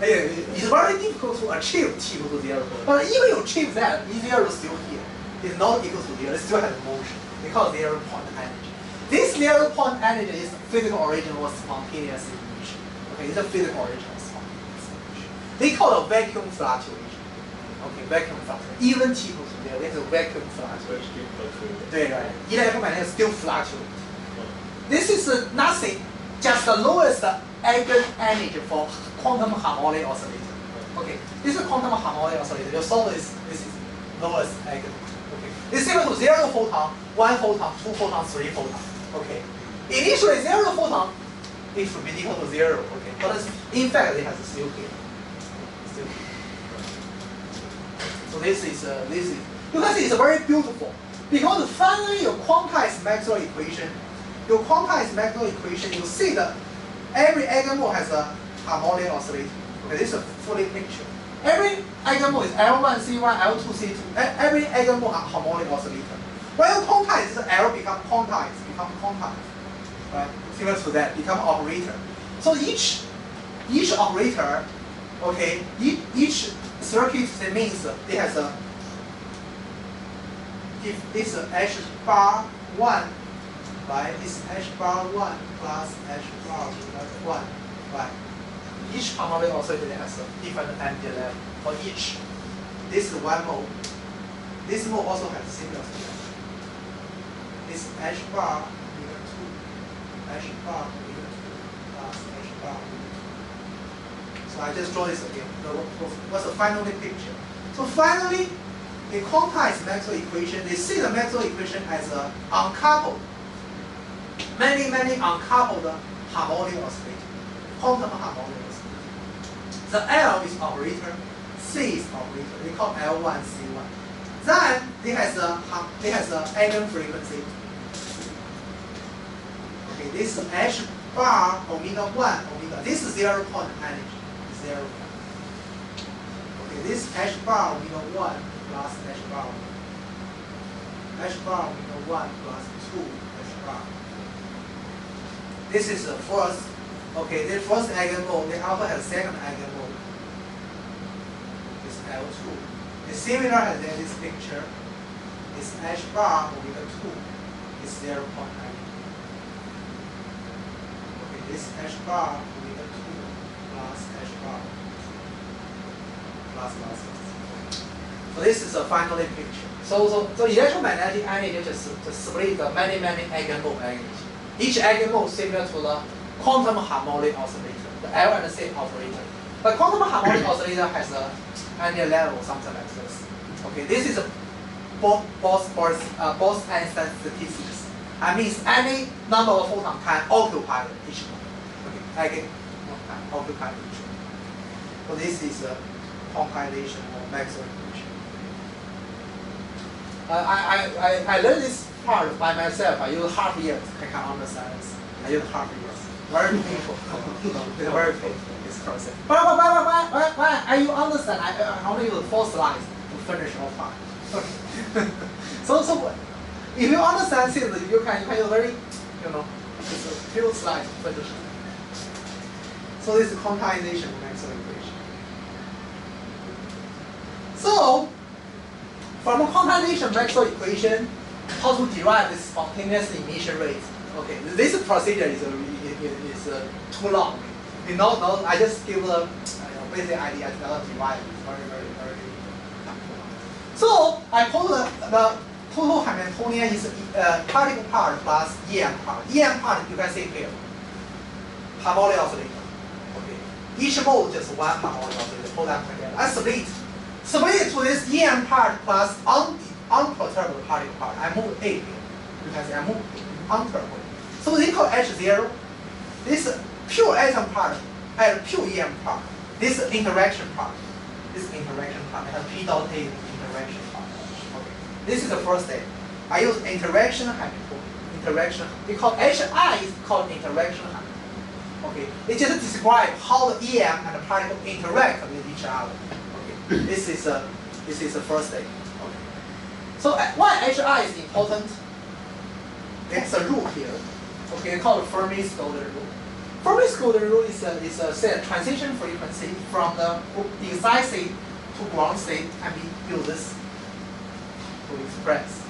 It's very difficult to achieve T equal to 0. But even you achieve that, E0 is still here. It's not equal to 0, it still has motion. They call it 0-point energy. This 0-point energy is the physical origin of spontaneous emission. Okay, it's a physical origin of spontaneous emission. They call it vacuum fluctuation. Okay, vacuum fluctuation. Even T equal to 0, it's a vacuum fluctuation. Right. Electromagnetic still fluctuate. This is nothing, just the lowest eigenenergy for quantum harmonic oscillator. Okay, this is quantum harmonic oscillator. You saw this is lowest eigen. Okay, it's equal to 0 photon, 1 photon, 2 photon, 3 photon. Okay, initially 0 photon it should be equal to 0. Okay, but in fact it has still here. Still here. So this is you can see it's very beautiful because finally you quantize Maxwell equation. You quantize Maxwell equation. You see that every eigenmole has a harmonic oscillator. Okay, this is a fully picture. Every eigenmole is L1, C1, L2, C2. Every eigenmole has harmonic oscillator. When you quantize, this L become quantized, right? Similar to that, become operator. So each operator, okay, each circuit means it has a, if this is h bar 1, right? This h bar 1 plus h bar 1, right? Each harmonic oscillator has a different energy level for each. This is 1 mole. This mole also has similar structure. This h bar omega 2, h bar omega 2 plus h bar omega 2. So I just draw this again. What's the final picture? So finally, they quantize Maxwell equation. They see the Maxwell equation as a uncoupled, many uncoupled harmonic oscillator, quantum harmonic oscillator. The L is operator, C is operator. They call L1, C1. Then it has a eigen frequency. Okay, this is h bar omega 1 omega. This is 0-point energy. 0. Okay, this h bar omega 1 plus h bar omega 1 plus 2 h bar. This is the first. Okay, the first eigenmole. They also have second eigenmole. It's L2. It's similar as in this picture. It's h bar omega 2. It's 0-point energy. Okay, this h bar omega 2 plus h bar plus. So this is a final picture. So electromagnetic energy just split the many eigenmole energy. Each eigenmole similar to the quantum harmonic oscillator, the L and C operator. The quantum harmonic oscillator has a energy level something like this. Okay, this is Bose-Einstein statistics. That means any number of photons can occupy each one. Okay, can occupy each one. So this is a quantization of Maxwell equation. I learned this part by myself. I use half years. I can understand this. I use half years. Very painful. It's very painful. this concept. But you understand? I only use 4 slides to finish all part. Okay. so if you understand things, you can use very, just a few slides to finish. So this is quantization of Maxwell equation. So from a quantization Maxwell equation, how to derive this spontaneous emission rate? Okay, this procedure is too long. No, I just give a basic idea. I cannot derive it. Very. So I put the total Hamiltonian is particle part plus EM part. EM part you can see here. Parabolic oscillator. Okay. Each mode just one parabolic oscillator. Put them together. I split it to this EM part plus unperturbed particle part. I move A here. You can see I move unperturbed. So they call H0. This pure atom part and pure EM part. This interaction part. And P dot A interaction part. Okay. This is the first step. I use interaction Hamiltonian. Interaction. Because HI is called interaction Hamiltonian. Okay. It just describes how the EM and the particle interact with each other. Okay. This is the first step. Okay. So why HI is important? There's a rule here. Okay, called Fermi's golden rule. Fermi's golden rule is a transition frequency from the inside state to ground state can be used to express.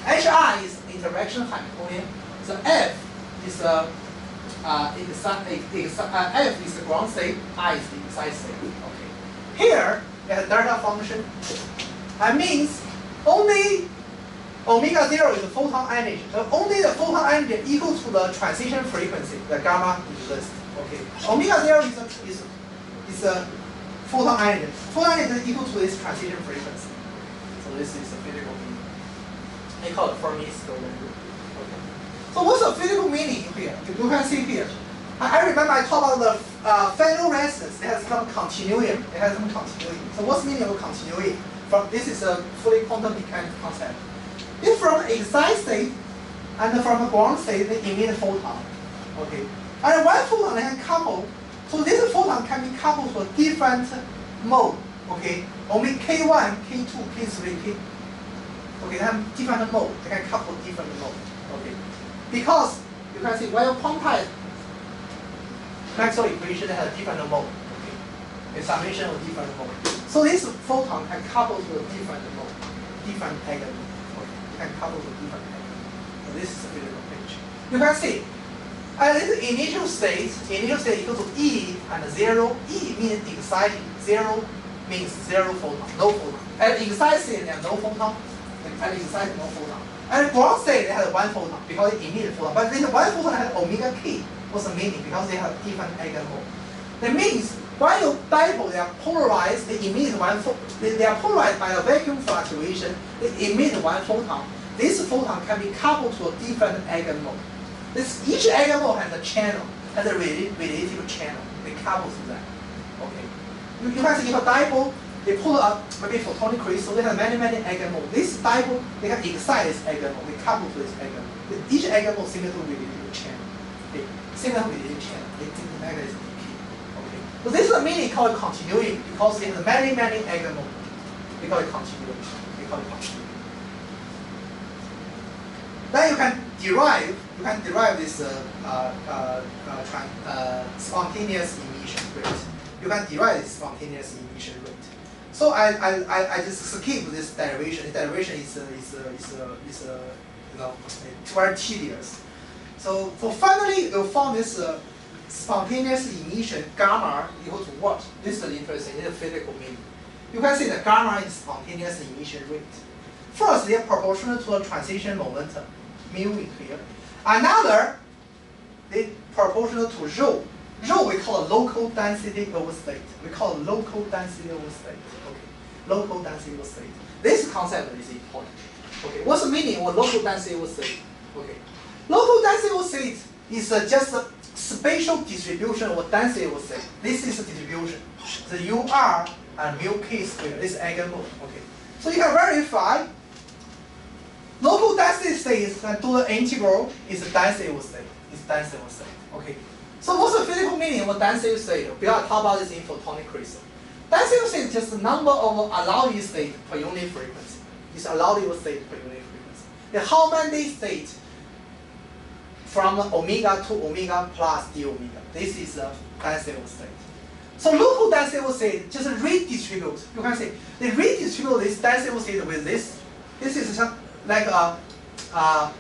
HI is interaction Hamiltonian. So F is F is the ground state, I is the inside state. Okay. Here we have delta function. That means only omega 0 is the photon energy. So only the photon energy equal to the transition frequency, the gamma exists. Okay. Omega 0 is a photon energy. Photon energy is equal to this transition frequency. So this is a physical meaning. They call it Fermi's golden rule. Okay. So what's the physical meaning here? You can see here. I remember I talked about the Federal resonance. It has some continuum. So what's the meaning of continuum? This is a fully quantum mechanics concept. If from the excited state and from the ground state, they emit a photon. Okay. And one photon they can couple. So this photon can be coupled to a different mode. Okay. Only K1, K2, K3, K. Okay, they have different mode. They can couple different mode. Okay. Because you can see when you quantize Maxwell equation, they have different mode. Okay. A summation of different mode. So this photon can couple to a different mode, different eigenvalue. Can couple to different angles. So this is a physical picture. You can see, at this initial state equal to E and 0. E means excited. 0 means 0 photon, no photon. At excited state, they have no photon. At excited, no photon. At ground state, they have 1 photon because they emit photon. But this 1 photon has omega k. What's the meaning? Because they have different eigenvalue. That means when you dipole, they are polarized, they emit 1 photon. They are polarized by a vacuum fluctuation, they emit 1 photon. This photon can be coupled to a different eigenvalue. Each eigenvalue has a channel, has a relative channel. They couple to that. Okay. You can see if a dipole, they pull up maybe photonic crystal, they have many eigenvalues. This dipole, they can excite this eigenvalue, they couple to this eigenvalue. Each eigenvalue similar to relative channel. Okay. Similar relative channel. They think the mechanism. So this is a meaning called continuity because it has many eigenvalues. We call it continuity. Then you can derive this spontaneous emission rate. You can derive this spontaneous emission rate. So I just skip this derivation. The derivation is very tedious. So finally you'll find this spontaneous emission gamma equal to what? This is interesting. This is physical meaning. You can see the gamma is spontaneous emission rate. First, they are proportional to a transition momentum, mu in here. Another, they proportional to rho. Rho we call local density over state. Okay, local density over state. This concept is important. Okay, what's the meaning of local density over state? Okay, local density over state is just a spatial distribution of density over state. This is a distribution. The UR and mu k squared is eigenvalue. Okay, so you can verify local density states and do the integral is density over state. Okay, So what's the physical meaning of a unstable state? We are talking about this in photonic crystal. Unstable state is just the number of allowed state per unit frequency. It's allowed state per unit frequency. The how many states from omega to omega plus d omega. This is a unstable state. So local unstable state just redistribute. You can see they redistribute this unstable state with this. This is like a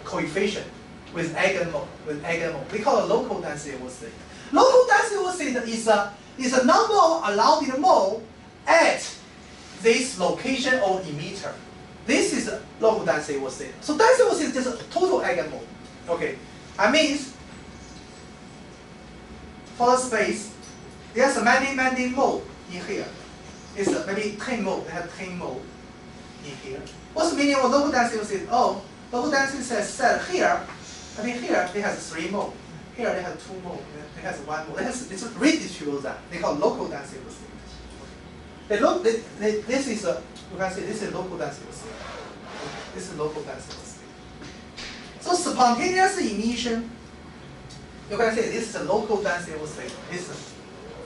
coefficient with eigenmode. We call it local unstable state. Local unstable state is a number of allowed mode at this location or emitter. This is a local unstable state. So unstable state is just a total eigenmode. Okay, that means for the space, there's many mode in here. It's maybe 10 mode. They have 10 mode in here. What's the meaning of local unstable state? Oh, local unstable state set here. I mean here they have 3 mode. Here they have 2 mode. They have 1 mode. It's redistribute that. They call local unstable state. This is a, you can see this is local unstable state. This is local unstable state. So spontaneous emission, you can see this is a local unstable state. This is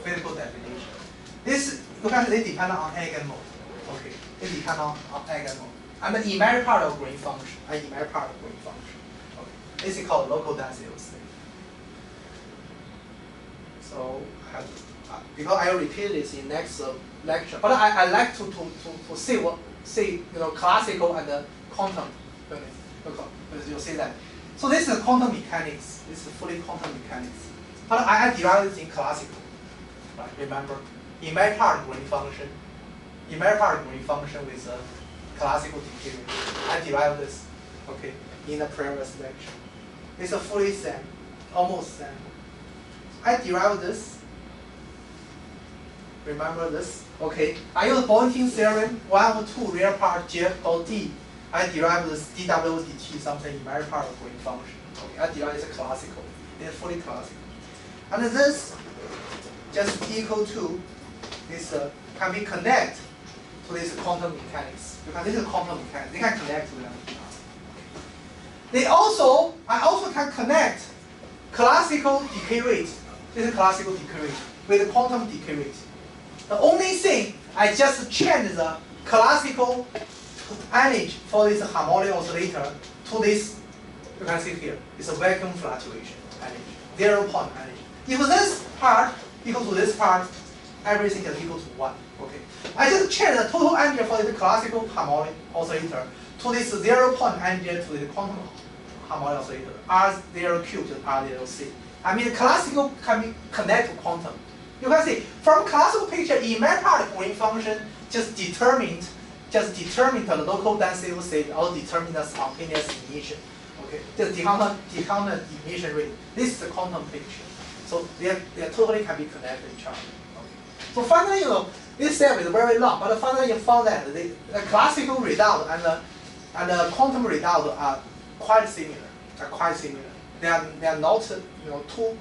physical definition. This, you can see they depend on eigenmode. Okay, they depend on eigenmode. And the imaginary part of Green function. Okay, this is called local unstable state. So because I will repeat this in next lecture, but I like to see classical and quantum. You'll see that. So this is quantum mechanics. This is fully quantum mechanics. But I derived it in classical. Right? Remember, imaginary part Green function. Imaginary part Green function with a classical decay rate. I derived this. Okay, in the previous lecture. It's a fully same, almost same. I derived this. Remember this? Okay. I use Boynton theorem, 1 over 2 real part J equals D. I derived this dw dt something imaginary part of Green function. Okay. I derived this classical. It's fully classical. And this just equal to this can be connect to this quantum mechanics. Because this is quantum mechanics. They can connect to them. I also can connect classical decay rate. This is classical decay rate with quantum decay rate. The only thing I just changed the classical energy for this harmonic oscillator to this. You can see here. It's a vacuum fluctuation energy, 0 point energy. If this part equal to this part, everything is equal to 1. Okay. I just changed the total energy for this classical harmonic oscillator to this 0 point energy to the quantum harmonic oscillator. R0 cubed to R0c. I mean, classical can be connected to quantum. You can see from classical picture, imaginary part Green function just determined the local unstable state or determine the spontaneous emission. Okay, just determine emission rate. This is the quantum picture. So they totally can be connected to each other. Okay. So finally, this step is very long, but finally you found that the classical result and the quantum result are quite similar. They are not too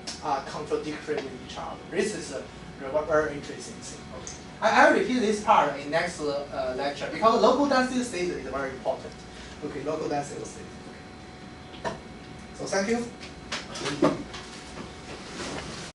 contradictory with each other. This is a very interesting thing. Okay. I will repeat this part in next lecture because local density state is very important. Okay, local density state. Okay. So thank you.